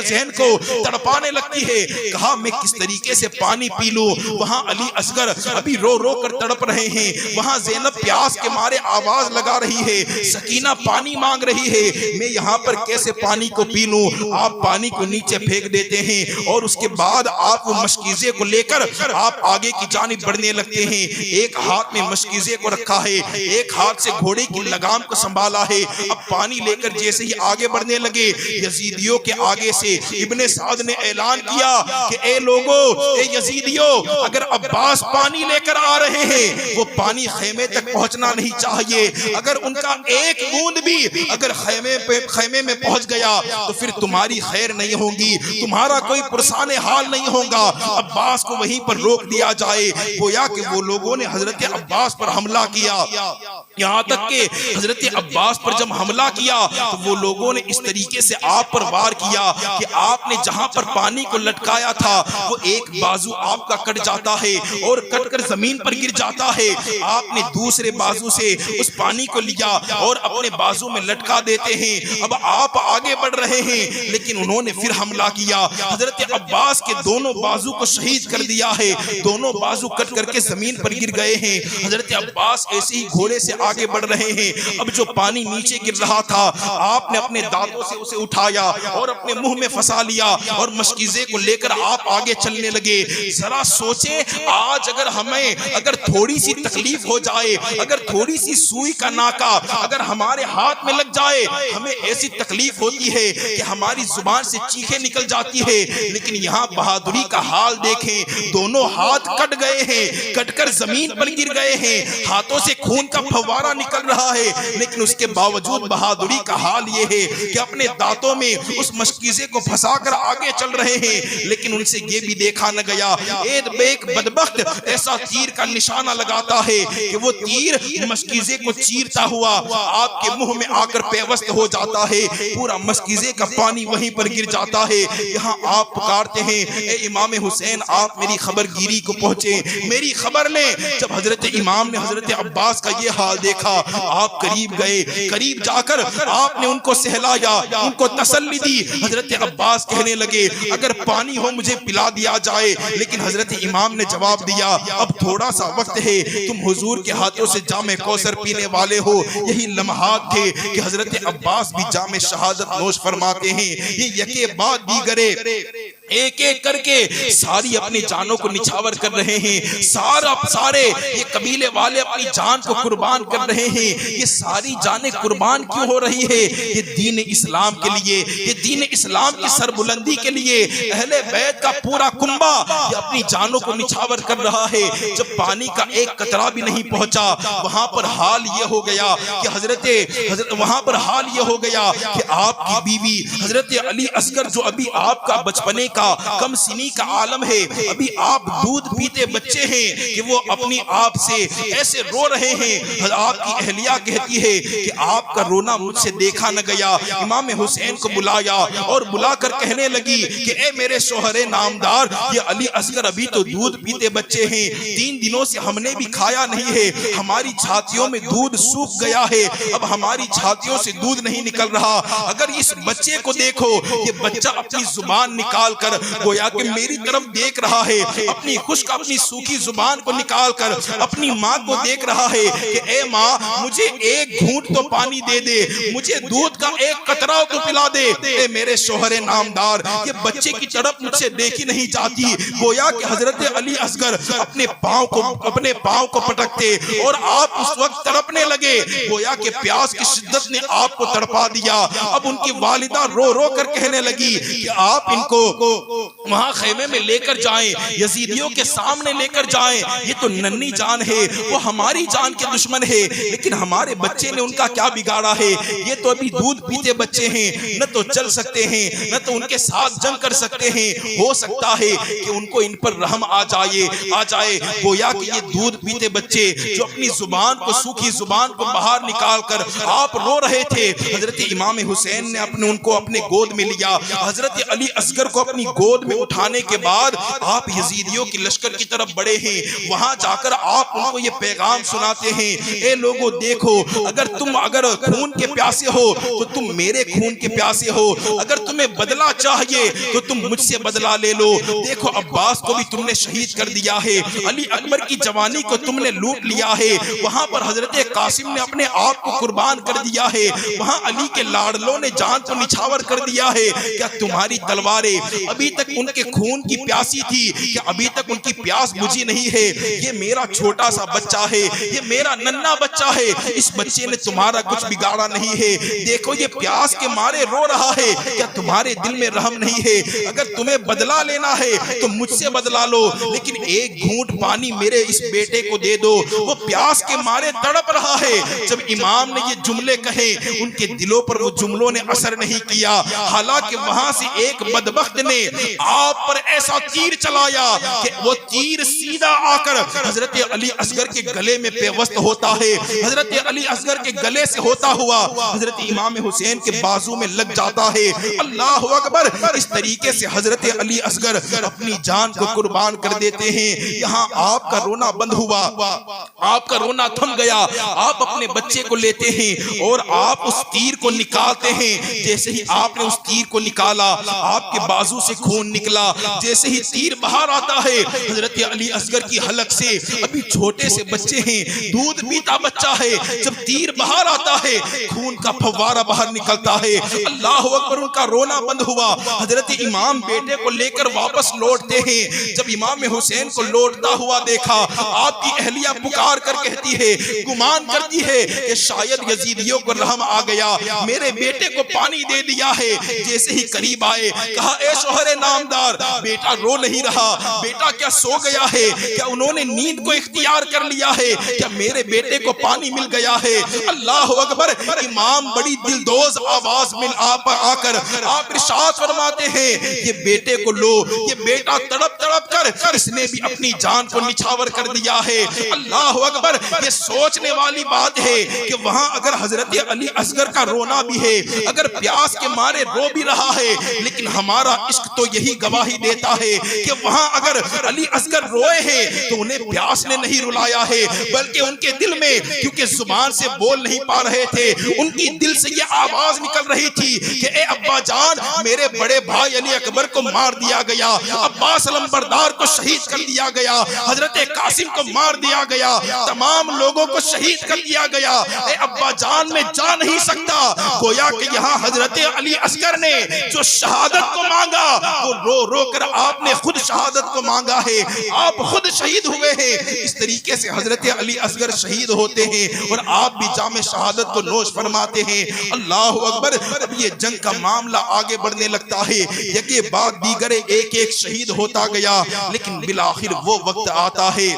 S2: ذہن کو تڑپانے لگتی ہے۔ کہا میں کس طریقے سے پانی پی لوں؟ وہاں علی اصغر ابھی رو رو کر تڑپ رہے ہیں، وہاں زینب پیاس کے مارے آواز لگا رہی ہے، سکینہ پانی مانگ رہی ہے، میں یہاں پر کیسے پانی کو پی لوں؟ آپ پانی کو نیچے پھینک دیتے ہیں اور اس کے بعد آپ وہ مشکیزے کو لے کر آپ آگے کی جانب بڑھنے لگتے ہیں۔ ایک ہاتھ میں مشکیزے کو رکھا ہے، ایک ہاتھ سے گھوڑے کی لگام کو سنبھالا ہے۔ اب پانی لے کر جیسے ہی آگے بڑھنے لگے، یزیدیوں کے آگے سے ابن سعد نے اعلان کیا کہ اے لوگو، اے یزیدیوں، اگر عباس پانی لے کر آ رہے ہیں، وہ پانی خیمے تک پہنچنا نہیں چاہیے۔ اگر ان کا ایک بوند بھی اگر خیمے میں پہنچ گیا تو پھر تمہاری خیر نہیں ہوگی، تمہارا کوئی پرسان حال نہیں ہوگا۔ عباس کو وہیں پر روک دیا جائے۔ گویا کہ وہ لوگوں نے حضرت عباس پر حملہ کیا، یہاں تک کہ حضرت عباس پر جب حملہ کیا تو وہ لوگوں نے اس طریقے سے آپ پر وار کیا کہ آپ نے جہاں پر پانی کو لٹکایا تھا وہ ایک بازو آپ کا کٹ جاتا ہے اور کٹ کر زمین پر گر جاتا ہے۔ آپ نے دوسرے بازو سے اس پانی کو لیا اور اپنے بازو میں لٹکا دیتے ہیں۔ اب آپ آگے بڑھ رہے ہیں لیکن انہوں نے پھر حملہ کیا، حضرت عباس کے دونوں بازو کو شہید کر دیا ہے، دونوں بازو کٹ کر کے زمین پر گر گئے ہیں۔ حضرت عباس ایسے ہی گھوڑے سے آگے بڑھ رہے ہیں۔ اب جو پانی نیچے گر رہا تھا آپ نے اپنے دانتوں سے اسے اٹھایا اور اپنے منہ میں پھنسا لیا اور مشکیزے کو لے کر آپ آگے چلنے لگے۔ ذرا سوچیں، آج اگر تھوڑی سی تکلیف ہو جائے، اگر تھوڑی سی سوئی کا ناکا اگر ہمارے ہاتھ میں لگ جائے، ہمیں ایسی تکلیف ہوتی ہے کہ ہماری زبان سے چیخیں نکل جاتی ہے۔ لیکن یہاں بہادری کا حال دیکھیں، دونوں ہاتھ کٹ گئے ہیں، کٹ کر زمین پر گر گئے ہیں، ہاتھوں سے خون کا فوارہ نکل رہا ہے، لیکن اس کے باوجود بہادری کا حال یہ ہے کہ اپنے دانتوں میں اس مشکیزے کو پھنسا کر آگے چل رہے ہیں۔ لیکن ان سے یہ بھی دیکھا نہ گیا، ایک بدبخت ایسا تیر کا نشانہ لگاتا ہے کہ وہ تیر مشکیزے کو چیرتا ہوا آپ کے منہ میں آ کر پیوست ہو جاتا ہے، پورا مشکیزے کا پانی وہیں پر گر جاتا ہے۔ یہاں آپ پکارتے ہیں اے امام حسین، آپ میری خبر گیری کو پہنچے، میری خبر لیں۔ جب حضرت امام نے حضرت عباس کا یہ حال دیکھا، آپ قریب گئے، قریب جا کر آپ نے ان کو سہلایا، ان کو تسلی دی۔ حضرت عباس کہنے لگے اگر پانی ہو مجھے پلا دیا جائے، لیکن حضرت امام نے جواب دیا اب تھوڑا سا وقت ہے، تم حضور کے ہاتھوں سے جام کوثر پینے والے ہو۔ یہی لمحات تھے کہ حضرت عباس بھی جام شہادت نوش فرماتے ہیں۔ یہ یکے بعد دیگرے ایک ایک کر کے ساری اپنی جانوں کو نچھاور کر رہے ہیں، سارے یہ قبیلے والے اپنی جان کو قربان کر رہے ہیں۔ یہ ساری جانیں قربان کیوں ہو رہی ہے؟ یہ دین اسلام کے لیے، یہ دین اسلام کی سربلندی کے لیے اہل بیت کا پورا کنبہ یہ اپنی جانوں کو نچھاور کر رہا ہے۔ جب پانی کا ایک قطرہ بھی نہیں پہنچا، وہاں پر حال یہ ہو گیا کہ وہاں پر حال یہ ہو گیا کہ آپ کی بیوی حضرت علی اصغر جو ابھی آپ کا بچپنے کا کم سنی کا عالم ہے، ابھی آپ دودھ پیتے بچے ہیں کہ وہ اپنی آپ سے ایسے رو رہے ہیں۔ آپ کی اہلیہ کہتی ہے کہ آپ کا رونا مجھ سے دیکھا نہ گیا۔ امام حسین کو بلایا اور بلا کر کہنے لگی کہ اے میرے شوہر نامدار، یہ علی اصغر ابھی تو دودھ پیتے بچے ہیں، 3 دنوں سے ہم نے بھی کھایا نہیں ہے، ہماری چھاتیوں میں دودھ سوکھ گیا ہے، اب ہماری چھاتیوں سے دودھ نہیں نکل رہا۔ اگر اس بچے کو دیکھو، یہ بچہ اپنی زبان نکال کر گویا کہ میری طرف دیکھ رہا ہے، اپنی خشک اپنی سوکھی زبان کو نکال کر اپنی ماں کو دیکھ رہا ہے کہ اے ماں مجھے ایک گھونٹ تو پانی دے دے، مجھے دودھ کا ایک قطرہ تو پلا دے۔ اے میرے شوہر نامدار، یہ بچے کی طرف مجھ سے دیکھی نہیں جاتی۔ گویا کہ حضرت علی اصغر اپنے پاؤں کو پٹکتے اور آپ اس وقت تڑپنے لگے، گویا کہ پیاس کی شدت نے آپ کو تڑپا دیا۔ اب ان کی والدہ رو رو کر کہنے لگی کہ آپ ان کو وہاں خیمے میں لے کر جائیں، یزیدیوں کے سامنے لے کر جائیں، یہ تو ننھی جان ہے، وہ ہماری جان کے دشمن ہے، لیکن ہمارے بچے نے ان کا کیا بگاڑا ہے؟ یہ تو ابھی دودھ پیتے بچے ہیں، نہ تو چل سکتے ہیں، نہ تو ان کے ساتھ جنگ کر سکتے ہیں، ہو سکتا ہے کہ ان کو ان پر رحم آ جائے۔ گویا کہ یہ دودھ پیتے بچے جو اپنی زبان کو، سوکھی زبان کو باہر نکال کر آپ رو رہے تھے، حضرت امام حسین نے ان کو اپنے گود میں لیا، حضرت علی اصغر کو اپنی گود میں اٹھانے کے بعد آپ یزیدیوں کی لشکر کی طرف بڑھے ہیں، وہاں جا کر آپ ان کو یہ پیغام سناتے ہیں، اے لوگوں دیکھو، اگر تم خون کے پیاسے ہو تو تم میرے خون کے پیاسے ہو، اگر تمہیں بدلہ چاہیے تو تم مجھ سے بدلہ لے لو، دیکھو عباس کو بھی تم نے شہید کر دیا ہے، علی اکبر کی جوانی کو تم نے لوٹ لیا ہے، وہاں پر حضرت قاسم نے اپنے آپ کو قربان کر دیا ہے، وہاں علی کے لاڈلوں نے جان کو نچھاور کر دیا ہے، کیا تمہاری تلواریں ابھی تک ان کے خون کی پیاسی تھی؟ کیا ابھی تک ان کی پیاس بجھی نہیں ہے؟ یہ میرا چھوٹا سا بچہ ہے، یہ میرا ننھا بچہ ہے، اس بچے نے تمہارا کچھ بگاڑا نہیں ہے، دیکھو یہ پیاس کے مارے رو رہا ہے، کیا تمہارے دل میں رحم نہیں ہے؟ اگر تمہیں بدلہ لینا ہے تو مجھ سے بدلہ لو، لیکن ایک گھونٹ پانی میرے اس بیٹے کو دے دو، وہ پیاس کے مارے تڑپ رہا ہے۔ جب امام نے یہ جملے کہے ان کے دلوں پر وہ جملوں نے اثر نہیں کیا، حالانکہ وہاں سے ایک بدبخت نے آپ پر ایسا تیر چلایا کہ وہ تیر سیدھا آ کر حضرت علی اصغر کے گلے میں پیوست ہوتا ہے، حضرت علی اصغر کے گلے سے ہوتا ہوا حضرت امام حسین کے بازو میں لگ جاتا ہے۔ اللہ اکبر! اس طریقے سے حضرت علی اصغر اپنی جان کو قربان کر دیتے ہیں۔ یہاں آپ کا رونا بند ہوا، آپ کا رونا تھم گیا، آپ اپنے بچے کو لیتے ہیں اور آپ اس تیر کو نکالتے ہیں، جیسے ہی آپ نے اس تیر کو نکالا آپ کے بازو سے خون نکلا، جیسے ہی تیر باہر آتا ہے حضرت علی اصغر کی حلق سے، ابھی چھوٹے سے بچے ہیں، دودھ پیتا بچہ ہے، جب تیر باہر آتا ہے خون کا فوارہ باہر نکلتا ہے۔ اللہ اکبر! ان کا رونا بند ہوا۔ حضرت امام بیٹے کو لے کر واپس لوٹتے ہیں، جب امام حسین کو لوٹتا ہوا دیکھا، آپ کی اہلیہ پکار کر کہتی ہے، گمان کرتی ہے کہ شاید یزیدیوں کو رحم آ گیا، میرے بیٹے کو پانی دے دیا ہے، جیسے ہی قریب آئے کہا، اے شوہر نامدار، بیٹا رو نہیں رہا، بیٹا کیا سو گیا ہے؟ کیا انہوں نے نیند کو اختیار کر لیا ہے؟ کیا میرے بیٹے کو پانی مل گیا ہے؟ اللہ اکبر! امام بڑی دلدوز آواز میں آ کر آپ ارشاد فرماتے ہیں، یہ بیٹے کو لو، یہ بیٹا تڑپ تڑپ کر اس نے بھی اپنی جان کو نچھاور کر دیا ہے۔ اللہ اکبر! یہ سوچنے والی بات ہے کہ وہاں اگر حضرت علی اصغر کا رونا بھی ہے، اگر پیاس کے مارے رو بھی رہا ہے، لیکن ہمارا عشق تو یہی گواہی دیتا ہے کہ وہاں اگر علی اصغر روئے ہیں تو انہیں پیاس نے نہیں رلایا ہے، بلکہ ان کے دل میں، کیونکہ زبان سے بول نہیں پا رہے تھے، ان کی دل سے یہ آواز نکل رہی تھی کہ اے ابا جان، میرے بڑے بھائی علی اکبر کو مار دیا گیا، عباس علمبردار کو شہید کر دیا گیا، حضرت قاسم کو مار دیا گیا، تمام لوگوں کو شہید کر دیا گیا، اے ابا جان میں جا نہیں سکتا۔ گویا کہ یہاں حضرت علی اصغر نے جو شہادت کو مانگا، وہ رو رو کر آپ نے خود شہادت کو مانگا ہے، آپ خود شہید ہوئے ہیں۔ اس طریقے سے حضرت علی اصغر شہید ہوتے ہیں اور آپ بھی جام شہادت کو نوش فرماتے ہیں۔ اللہ اکبر! اب یہ جنگ کا معاملہ آگے بڑھنے لگتا ہے، یکے بعد دیگر ایک ایک شہید ہوتا گیا، لیکن بالآخر وہ وقت آتا ہے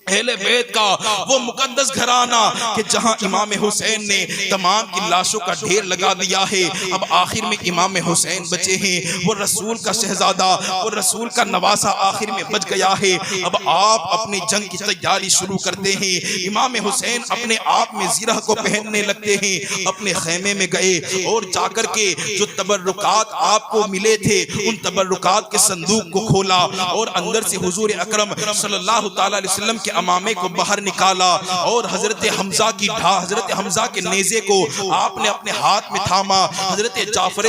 S2: اہل بیت کا، وہ مقدس گھرانہ کہ جہاں امام حسین نے تمام کی لاشوں کا ڈھیر لگا دیا ہے، اب آخر میں امام حسین بچے ہیں، وہ رسول کا شہزادہ، وہ رسول کا نواسہ آخر میں بچ گیا ہے۔ اب آپ اپنی جنگ کی تیاری شروع کرتے ہیں۔ امام حسین اپنے آپ میں زرہ کو پہننے لگتے ہیں، اپنے خیمے میں گئے اور جا کر کے جو تبرکات آپ کو ملے تھے ان تبرکات کے صندوق کو کھولا اور اندر سے حضور اکرم صلی اللہ تعالی علیہ وسلم کے امامے کو باہر نکالا اور حضرت حمزہ کے نیزے کو آپ نے اپنے ہاتھ میں تھاما، حضرت جعفر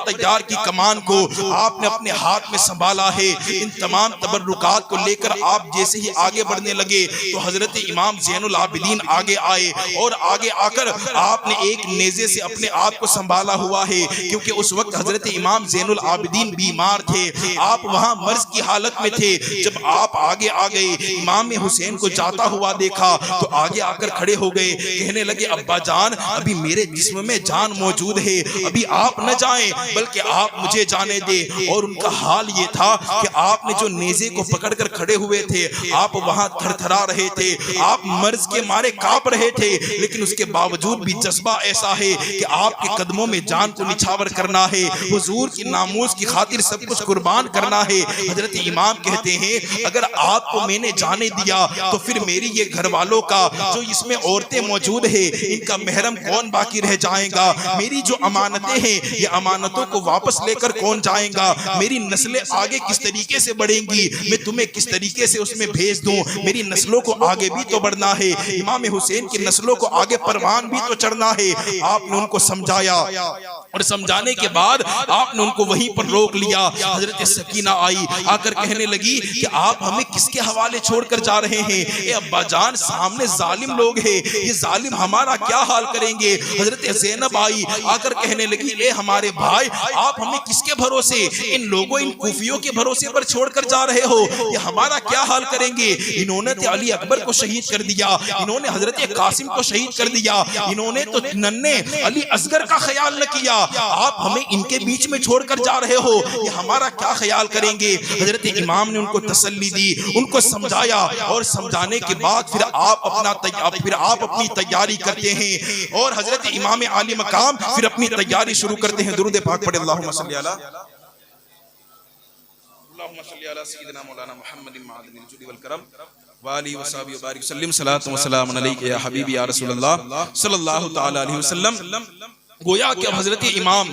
S2: تیار کی کمان کو آپ نے اپنے ہاتھ میں سنبھالا ہے۔ ان تمام تبرکات کو لے کر آپ جیسے ہی آگے بڑھنے لگے تو حضرت امام زین العابدین آگے آئے اور آگے آ کر آپ نے ایک نیزے سے اپنے آپ کو سنبھالا ہوا ہے، کیونکہ اس وقت حضرت امام زین العابدین بیمار تھے، آپ وہاں مرض کی حالت میں تھے۔ جب آپ آگے آ گئے، امام حسین کو جاتا ہوا دیکھا تو آگے آ کر کھڑے ہو گئے، کہنے لگے ابا جان ابھی میرے جسم میں جان موجود ہے، ابھی آپ نہ جائیں بلکہ آپ مجھے جانے دے۔ اور ان کا حال یہ تھا کہ آپ نے جو نیزے کو پکڑ کر کھڑے ہوئے تھے، آپ وہاں تھر تھرا رہے تھے، آپ مرض کے مارے کانپ رہے تھے، لیکن اس کے باوجود بھی جذبہ ایسا ہے کہ آپ کے قدموں میں جان کو نچھاور کرنا ہے، حضور کی ناموس کی خاطر سب کچھ قربان کرنا ہے۔ حضرت امام کہتے ہیں اگر آپ کو میں نے جانے دیا تو پھر میری یہ گھر والوں کا جو اس میں عورتیں موجود ہیں ان کا محرم کون باقی رہ جائے گا، میری جو امانتیں ہیں یہ امانتوں کو واپس لے کر کون جائے گا، میری نسلیں آگے کس طریقے سے بڑھیں گی، میں تمہیں کس طریقے سے اس میں بھیج دوں، میری نسلوں کو آگے بھی تو بڑھنا ہے، امام حسین کی نسلوں کو آگے پروان بھی تو چڑھنا ہے۔ آپ نے ان کو سمجھایا اور سمجھانے کے بعد آپ نے ان کو وہیں پر روک لیا۔ حضرت سکینہ آئی، آ کر کہنے لگی کہ آپ ہمیں کس کے حوالے چھوڑ کر جا رہے ہیں؟ اے ابا جان سامنے ظالم لوگ ہیں، یہ ظالم ہمارا کیا حال کریں گے؟ حضرت زینب آئی، آ کر کہنے لگی اے ہمارے بھائی آپ ہمیں کس کے بھروسے، ان لوگوں ان کوفیوں کے بھروسے پر چھوڑ کر جا رہے ہو، یہ ہمارا کیا حال کریں گے؟ انہوں نے علی اکبر کو شہید کر دیا، انہوں نے حضرت قاسم کو شہید کر دیا، انہوں نے تو ننھے علی اصغر کا خیال نہ کیا، آپ ہمیں ان کے بیچ میں چھوڑ کر جا رہے ہو، یہ ہمارا کیا خیال کریں گے؟ حضرت امام نے ان کو تسلی دی، ان کو سمجھایا اور سمجھانے کے بعد پھر آپ اپنی تیاری کرتے ہیں اور حضرت امام عالی مقام پھر اپنی تیاری شروع کرتے ہیں۔ درود پاک پڑھے اللہم صلی علی سیدنا مولانا محمد معدن الجود والکرم وآلہ وصحبہ وبارک وسلم۔ صلاۃ و سلام علیک یا حبیبی یا رسول اللہ صلی اللہ تعالی علیہ وسلم۔ گویا کہ اب حضرت امام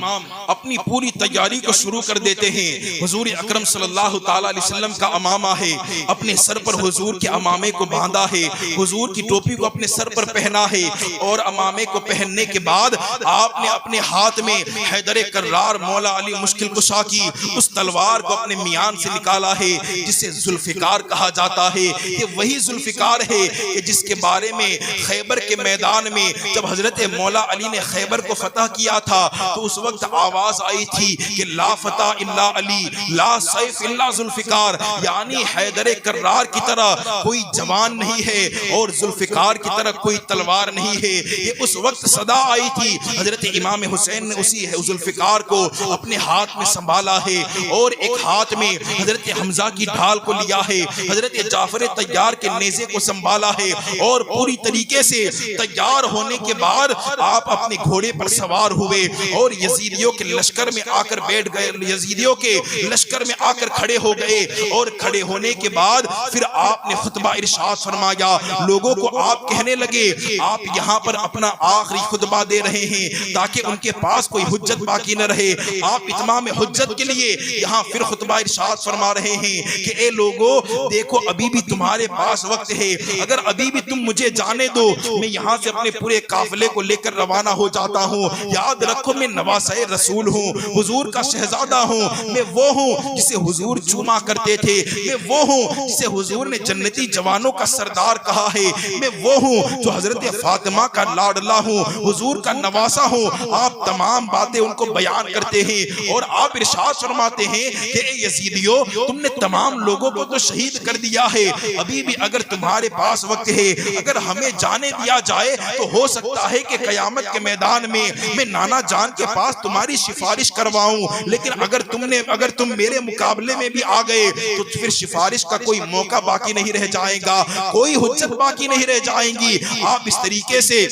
S2: اپنی پوری تیاری کو شروع کر دیتے ہیں۔ حضور اکرم صلی اللہ تعالی علیہ وسلم کا امامہ ہے، اپنے سر پر حضور کے امامے کو باندھا ہے، حضور کی ٹوپی کو اپنے سر پر پہنا ہے اور امامے کو پہننے کے بعد آپ نے اپنے ہاتھ میں حیدر کرار مولا علی مشکل کشا کی اس تلوار کو اپنے میان سے نکالا ہے جسے ذوالفقار کہا جاتا ہے۔ یہ وہی ذوالفقار ہے کہ جس کے بارے میں خیبر کے میدان میں جب حضرت مولا علی نے خیبر کو فتح کیا تھا تو اس وقت آواز آئی تھی کہ لا فتح الا علی لا سیف الا ذوالفقار، یعنی حیدر کرار کی طرح کوئی جوان نہیں ہے اور ذوالفقار کی طرح کوئی تلوار نہیں ہے۔ یہ اس وقت صدا آئی تھی، حضرت امام حسین نے اسی ذوالفقار کو اپنے ہاتھ میں سنبھالا ہے اور ایک ہاتھ میں حضرت حمزہ کی ڈھال کو لیا ہے، حضرت جعفر طیار کے نیزے کو سنبھالا ہے اور پوری طریقے سے تیار ہونے کے بعد آپ اپنے گھوڑے پر سوار ہوئے اور یزیدیوں کے لشکر میں آ کر بیٹھ گئے، یزیدیوں کے لشکر میں آ کر کھڑے ہو گئے اور کھڑے ہونے کے بعد پھر آپ نے خطبہ ارشاد فرمایا۔ لوگوں کو آپ کہنے لگے آپ یہاں پر اپنا آخری خطبہ دے رہے ہیں تاکہ ان کے پاس کوئی حجت باقی نہ رہے، آپ اتمام حجت کے لیے یہاں پھر خطبہ ارشاد فرما رہے ہیں کہ اے لوگوں دیکھو ابھی بھی تمہارے پاس وقت ہے، اگر ابھی بھی تم مجھے جانے دو میں یہاں سے اپنے پورے قافلے کو لے کر روانہ ہو جاتا ہوں۔ یاد رکھو میں نواسۂ رسول ہوں، حضور کا شہزادہ ہوں، میں وہ ہوں جسے حضور چوما کرتے تھے، میں وہ ہوں جسے حضور نے جنتی جوانوں کا سردار کہا ہے، میں وہ ہوں جو حضرت فاطمہ کا لاڈلا ہوں، حضور کا نواسا ہوں۔ آپ تمام باتیں ان کو بیان کرتے ہیں اور آپ ارشاد فرماتے ہیں کہ اے یزیدیو تم نے تمام لوگوں کو تو شہید کر دیا ہے، ابھی بھی اگر تمہارے پاس وقت ہے اگر ہمیں جانے دیا جائے تو ہو سکتا ہے کہ قیامت کے میدان میں میں نانا جان کے پاس تمہاری سفارش کرواؤں، لیکن اگر تم میرے مقابلے میں بھی آ گئے تو پھر سفارش کا کوئی موقع باقی نہیں رہ جائے گا، کوئی حجت باقی نہیں رہ جائیں گی۔ آپ اس طریقے سے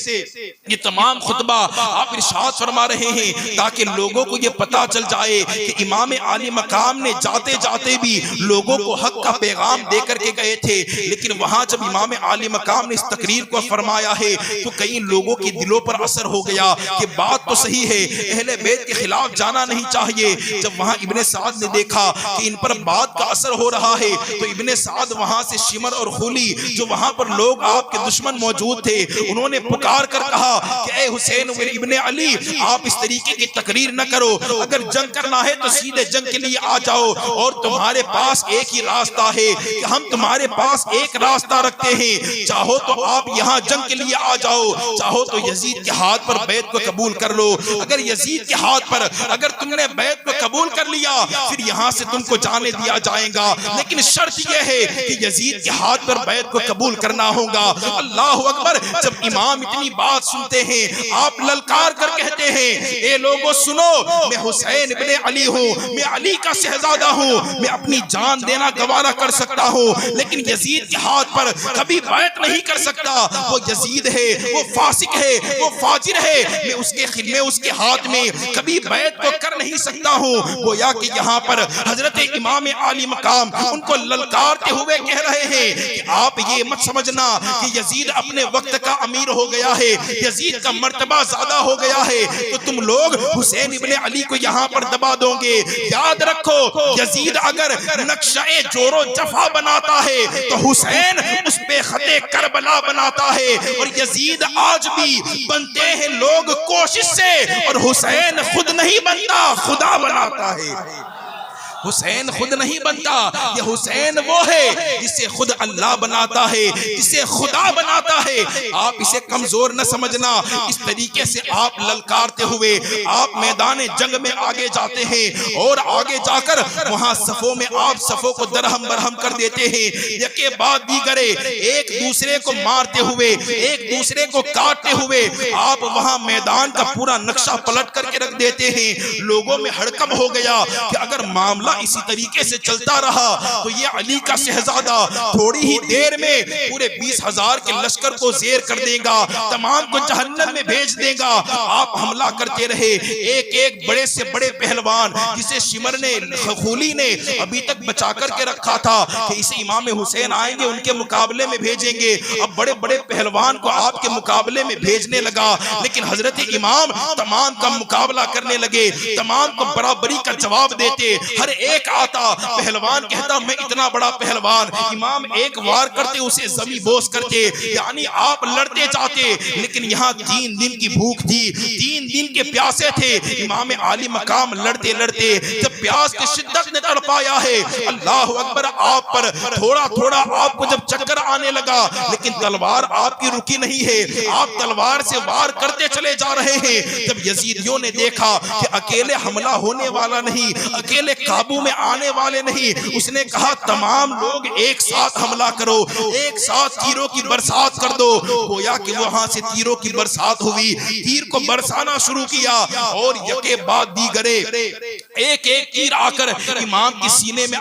S2: یہ تمام خطبہ آپ ارشاد فرما رہے ہیں تاکہ لوگوں کو یہ پتا چل جائے کہ امام عالی مقام نے جاتے جاتے بھی لوگوں کو حق کا پیغام دے کر کے گئے تھے، لیکن وہاں جب امام عالی مقام نے اس تقریر کو فرمایا ہے تو کئی لوگوں کے دلوں پر اثر ہو گیا کہ بات تو صحیح ہے، اہل بیت کے خلاف جانا نہیں چاہیے۔ جب وہاں ابن سعد نے دیکھا کہ ان پر بات کا اثر ہو رہا ہے تو ابن سعد وہاں سے شمر اور خولی جو وہاں پر لوگ آپ کے دشمن موجود تھے انہوں نے پکار کر کہا کہ اے حسین ابن علی آپ اس طریقے کی تقریر نہ کرو، اگر جنگ کرنا ہے تو سیدھے جنگ کے لیے آ جاؤ اور تمہارے پاس ایک ہی راستہ ہے کہ ہم تمہارے پاس ایک راستہ رکھتے ہیں، چاہو تو آپ یہاں جنگ کے لیے آ جاؤ، چاہو تو یزید کے ہاتھ پر بیعت کو قبول کر لو، اگر یزید کے ہاتھ پر اگر تم نے بیعت کو قبول کر لیا پھر یہاں سے تم کو جانے دیا جائے گا، لیکن شرط یہ ہے کہ یزید کے ہاتھ پر بیعت کو قبول کرنا ہوگا۔ اللہ اکبر۔ جب امام اتنی بات سنتے ہیں آپ للکار کر کہتے ہیں اے لوگوں سنو، میں حسین ابن علی ہوں، میں علی کا شہزادہ ہوں، میں اپنی جان دینا گوارا کر سکتا ہوں، لیکن یزید کے ہاتھ پر کبھی بیعت نہیں کر سکتا۔ وہ یزید ہے، وہ فاسق ہے، وہ فاجر ہے، میں اس کے ہاتھ میں کبھی بیعت کو کر نہیں سکتا ہوں۔ گویا کہ یہاں پر حضرت امام عالی مقام ان کو للکارتے ہوئے کہہ رہے ہیں کہ آپ یہ مت سمجھنا کہ یزید اپنے وقت کا امیر ہو گیا ہے، یزید کا مرتبہ زیادہ ہو گیا ہے تو تم لوگ حسین ابن علی کو یہاں پر دبا دو گے۔ یاد رکھو یزید اگر نقشہ جور و جفا بناتا ہے تو حسین اس پہ خط کربلا بناتا ہے، اور یزید آج بھی بنتے ہیں لوگ کوشش سے، اور حسین خود نہیں بنتا، خدا بناتا ہے۔ حسین خود نہیں بنتا، یہ حسین وہ ہے جسے خود اللہ بناتا ہے، جسے خدا بناتا ہے۔ آپ اسے کمزور نہ سمجھنا۔ اس طریقے سے آپ للکارتے ہوئے آپ میدان جنگ میں آگے جاتے ہیں، اور آگے جا کر وہاں صفوں میں آپ صفوں کو درہم برہم کر دیتے ہیں، یکے بعد دیگرے ایک دوسرے کو مارتے ہوئے، ایک دوسرے کو کاٹتے ہوئے آپ وہاں میدان کا پورا نقشہ پلٹ کر کے رکھ دیتے ہیں۔ لوگوں میں ہڑکم ہو گیا کہ اگر معاملہ اسی طریقے سے چلتا رہا تو یہ علی کا شہزادہ تھوڑی ہی دیر میں پورے 20,000 کے لشکر کو زیر کر دے گا، تمام کو جہنم میں بھیج دے گا۔ آپ حملہ کرتے رہے، ایک ایک بڑے سے بڑے پہلوان جسے شمر نے، خولی نے ابھی تک بچا کر کے رکھا تھا کہ اسے امام حسین آئیں گے ان کے مقابلے میں بھیجیں گے، اب بڑے بڑے پہلوان کو آپ کے مقابلے میں بھیجنے لگا، لیکن حضرت امام تمام کا مقابلہ کرنے لگے، تمام کو برابری کا جواب دیتے۔ ہر ایک آتا، پہلوان کہتا میں اتنا بڑا پہلوان، امام ایک وار کرتے اسے زمین بوس کرتے، یعنی آپ لڑتے جاتے، لیکن یہاں 3 دن کی بھوک تھی، 3 دن کے پیاسے تھے۔ امام عالی مقام لڑتے لڑتے جب پیاس کی شدت نے تڑپایا ہے، اللہ اکبر، آپ پر تھوڑا تھوڑا آپ کو جب چکر آنے لگا، لیکن تلوار آپ کی رکی نہیں ہے، آپ تلوار سے وار کرتے چلے جا رہے ہیں۔ جب یزیدیوں نے دیکھا کہ اکیلے حملہ ہونے والا نہیں، اکیلے قابو میں آنے والے نہیں، اس نے کہا تمام لوگ ایک ساتھ حملہ کرو، ایک ساتھ تیروں کی برسات کر دو۔ گویا کہ وہاں سے تیروں کی برسات ہوئی، تیر کو برسانا شروع کیا، اور یکے بعد دیگرے ایک ایک تیر آ کر امام کی سینے میں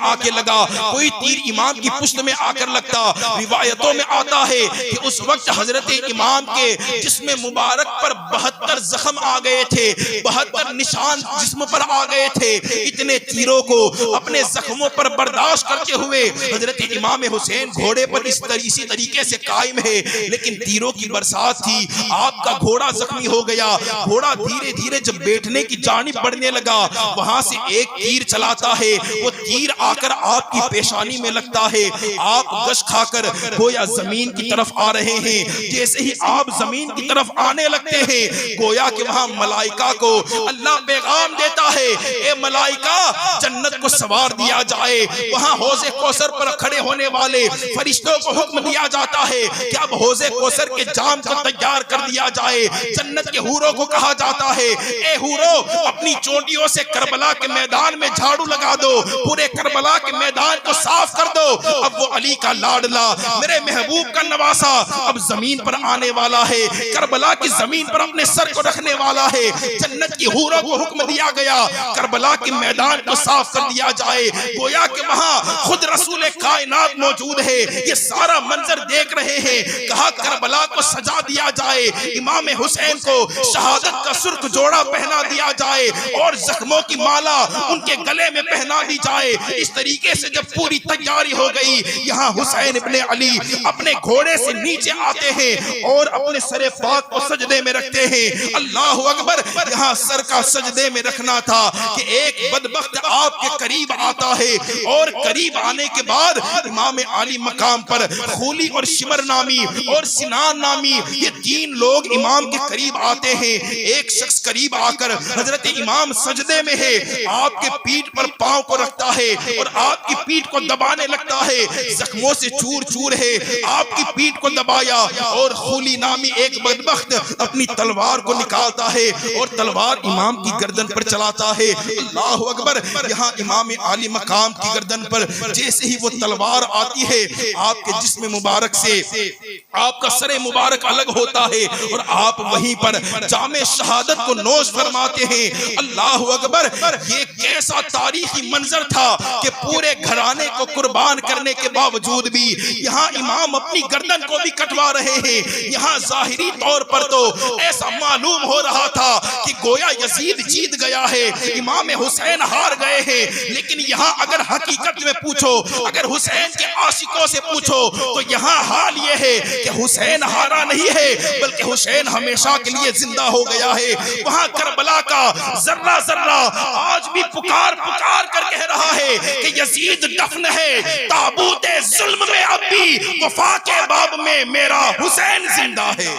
S2: آ کے لگا، کوئی تیر امام کی پشت میں آ کر لگتا۔ روایتوں میں آتا ہے کہ اس وقت حضرت امام کے جسم مبارک پر 72 زخم آ گئے تھے، 72 نشان جسم پر آ گئے تھے۔ اتنے تیروں کو اپنے زخموں پر برداشت کرتے ہوئے حضرت امام حسین گھوڑے پر اسی طریقے سے قائم ہے، لیکن تیروں کی برسات تھی، آپ کا گھوڑا زخمی ہو گیا۔ گھوڑا دھیرے دھیرے جب بیٹھنے کی جانب بڑھنے لگا، وہاں سے ایک تیر چلاتا ہے، وہ تیر آ کر آپ کی پیشانی میں لگتا ہے، آپ گش کھا کر گویا زمین کی طرف آ رہے ہیں۔ جیسے ہی آپ زمین کی طرف آنے لگتے ہیں، گویا کہ وہاں ملائکہ کو اللہ پیغام دیتا ہے، اے ملائکہ جنت کو سوار دیا جائے۔ وہاں حوض کوثر پر کھڑے ہونے والے فرشتوں کو حکم دیا جاتا ہے کہ اب حوض کوثر کے جام کو تیار کر دیا جائے۔ جنت کے حوروں کو کہا جاتا ہے اے حوروں اپنی چوٹیوں سے کربلا کے میدان میں جھاڑو لگا دو، پورے کربلا کے میدان کو صاف کر دو۔ اب وہ علی کا لاڈلا، میرے محبوب کا نواسا اب زمین پر آنے والا ہے، کربلا کی زمین پر اپنے سر کو رکھنے والا ہے۔ جنت کی حوروں کو حکم دیا گیا کربلا کے میدان کو صاف کر دیا جائے۔ گویا کہ وہاں خود رسول کائنات موجود ہے، یہ سارا منظر دیکھ رہے ہیں۔ کہا کربلا کو سجا دیا جائے، امام حسین کو شہادت کا سرخ جوڑا پہنا دیا جائے، اور زخموں کی مالا ان کے گلے میں پہنا دی جائے۔ اس طریقے سے جب پوری تیاری ہو گئی، یہاں حسین ابن علی اپنے گھوڑے سے نیچے آتے ہیں اور اپنے سر پاک کو سجدے میں رکھتے ہیں۔ اللہ اکبر، یہاں سر کا سجدے میں رکھنا تھا کہ ایک بدبخت آپ کے قریب آتا ہے، اور قریب آنے کے بعد امام عالی مقام پر خولی اور شمر نامی اور سنان نامی یہ 3 لوگ امام کے قریب آتے ہیں۔ ایک شخص قریب آ کر حضرت امام سجدے سجدے میں ہے آپ کے پیٹھ پر پاؤں کو رکھتا ہے اور آپ کی پیٹھ کو دبانے لگتا ہے، زخموں سے چور چور ہے، آپ کی پیٹھ کو دبایا اور خولی نامی ایک بدبخت اپنی تلوار کو نکالتا ہے اور تلوار امام کی گردن پر چلاتا ہے۔ اللہ اکبر! یہاں امام عالی مقام کی گردن پر جیسے ہی وہ تلوار آتی ہے، آپ کے جسم مبارک سے آپ کا سر مبارک الگ ہوتا ہے اور آپ وہیں پر جام شہادت کو نوش فرماتے ہیں۔ اللہ اکبر! یہ کیسا تاریخی منظر تھا کہ پورے گھرانے کو قربان کرنے کے باوجود بھی یہاں امام اپنی گردن کو بھی کٹوا رہے ہیں۔ یہاں ظاہری طور پر تو ایسا معلوم ہو رہا تھا کہ گویا یزید جیت گیا ہے، امام حسین ہار گئے ہیں، لیکن یہاں اگر حقیقت میں پوچھو، اگر حسین کے عاشقوں سے پوچھو تو یہاں حال یہ ہے کہ حسین ہارا نہیں ہے بلکہ حسین ہمیشہ کے لیے زندہ ہو گیا ہے۔ وہاں کربلا کا ذرہ ذرہ آج بھی پکار پکار کر کہہ رہا ہے کہ یزید دفن ہے، تابوت ظلم میں اب بھی وفا کے باب میں میرا حسین زندہ ہے،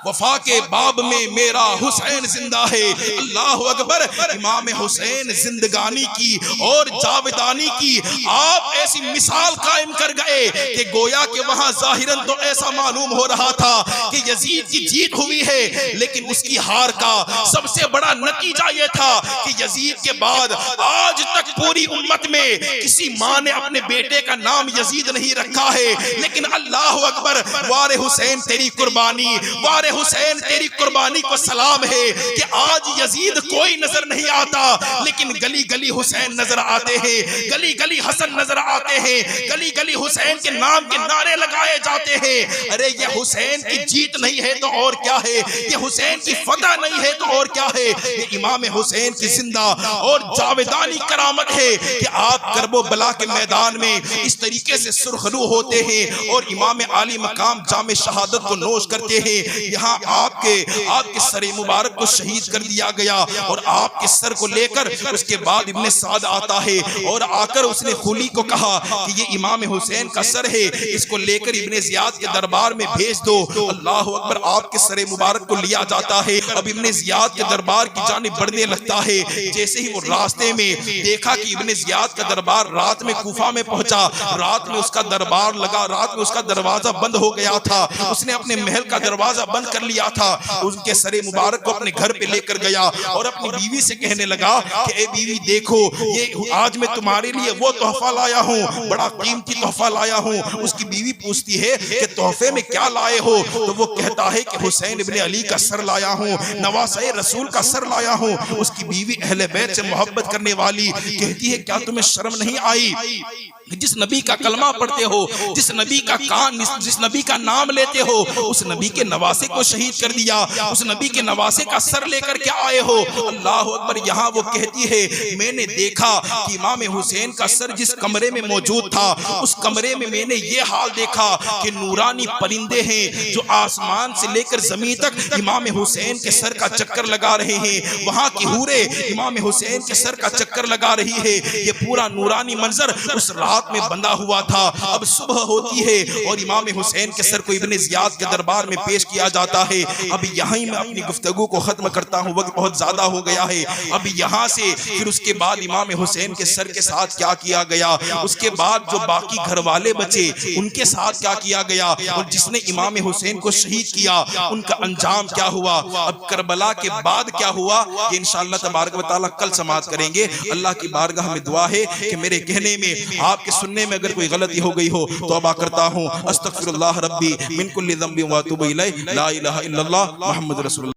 S2: وفا کے باب میں میرا حسین زندہ ہے۔ اللہ اکبر! امام حسین زندگانی کی اور جاودانی کی آپ ایسی مثال قائم کر گئے کہ گویا کہ وہاں ظاہراً تو ایسا معلوم ہو رہا تھا کہ یزید کی جیت ہوئی ہے، لیکن اس کی ہار کا سب سے بڑا نتیجہ یہ تھا کہ یزید کے بعد آج تک پوری امت میں کسی ماں نے اپنے بیٹے کا نام یزید نہیں رکھا ہے، لیکن اللہ اکبر! وار حسین تیری قربانی، وار حسین تیری قربانی کو سلام ہے کہ آج یزید کوئی نظر نہیں آتا، لیکن گلی گلی حسین نظر آتے ہیں، گلی گلی حسن نظر آتے ہیں، گلی گلی حسین کے نام کے نعرے لگائے جاتے ہیں۔ ارے یہ حسین کی جیت نہیں ہے تو اور کیا ہے، یہ حسین کی فتح نہیں ہے تو اور کیا ہے، یہ امام حسین کی زندہ اور جاودانی کرامت ہے کہ آپ کرب و بلا کے میدان میں اس طریقے سے سرخرو ہوتے ہیں اور امام عالی مقام جام شہادت کو نوش کرتے ہیں۔ یہاں آپ کے سر مبارک کو شہید کر دیا گیا اور آپ کے سر کو لے کر اس کے بعد ابن سعد آتا ہے اور آ کر اس نے خلی کو کہا کہ یہ امام حسین کا سر ہے، اس کو لے کر ابن زیاد کے دربار میں بھیج دو۔ اللہ اکبر! آپ کے سر مبارک کو لیا جاتا ہے، اب ابن زیاد کے دربار کی جانب بڑھنے لگتا ہے۔ جیسے ہی وہ راستے میں دیکھا کہ ابن زیاد کا دربار رات میں کوفہ میں پہنچا، رات میں اس کا دربار لگا، رات میں اس کا دروازہ بند ہو گیا تھا، اس نے اپنے محل کا دروازہ بند کر لیا تھا، ان کے سر مبارک کو اپنے گھر پہ لے کر گیا اور اپنی بیوی سے کہنے لگا کہ اے بیوی دیکھو، یہ آج میں تمہارے لیے وہ تحفہ لایا ہوں، بڑا قیمتی تحفہ لایا ہوں۔ اس کی بیوی پوچھتی ہے کہ تحفے میں کیا لائے ہو؟ تو وہ کہتا ہے کہ حسین ابن علی کا سر لایا ہوں، نواسۂ رسول کا سر لایا ہوں۔ اس کی بیوی اہل بیت سے محبت کرنے والی کہتی ہے کیا تمہیں شرم نہیں آئی؟ جس نبی کا کلمہ پڑھتے ہو، جس نبی کا نام لیتے ہو، اس نبی کے نواسے کو شہید کر دیا، اس نبی کے نواسے کا سر لے کر کے آئے ہو۔ اللہ اکبر! یہاں وہ کہتی ہے میں نے دیکھا کہ امام حسین کا سر جس کمرے میں موجود تھا، اس کمرے میں میں نے یہ حال دیکھا کہ نورانی پرندے ہیں جو آسمان سے لے کر زمین تک امام حسین کے سر کا چکر لگا رہے ہیں، وہاں کی حوریں امام حسین کے سر کا چکر لگا رہی ہے۔ یہ پورا نورانی منظر اس رات میں بندھا ہوا تھا۔ اب صبح ہوتی ہے اور امام حسین کے سر کو ابن زیاد کے دربار میں پیش کیا جاتا ہے۔ اب یہاں ہی میں اپنی گفتگو کو ختم کرتا ہوں، وقت بہت زیادہ ہو گیا ہے۔ اب یہاں سے پھر اس کے بعد امام حسین کے سر کے ساتھ کیا کیا گیا، اس کے بعد جو باقی گھر والے بچے ان کے ساتھ کیا کیا گیا، اور جس نے امام حسین کو شہید کیا ان کا انجام کیا ہوا، اب کربلا کے بعد کیا ہوا، یہ انشاءاللہ تبارک و تعالی کل سماعت کریں گے۔ اللہ کی بارگاہ میں دعا ہے کہ میرے کہنے میں، آپ کے سننے میں اگر کوئی غلطی ہو گئی ہو توبہ کرتا ہوں، استغفر اللہ ربی من کل ذنب و اتوب الیہ، لا الہ الا اللہ محمد رسول اللہ۔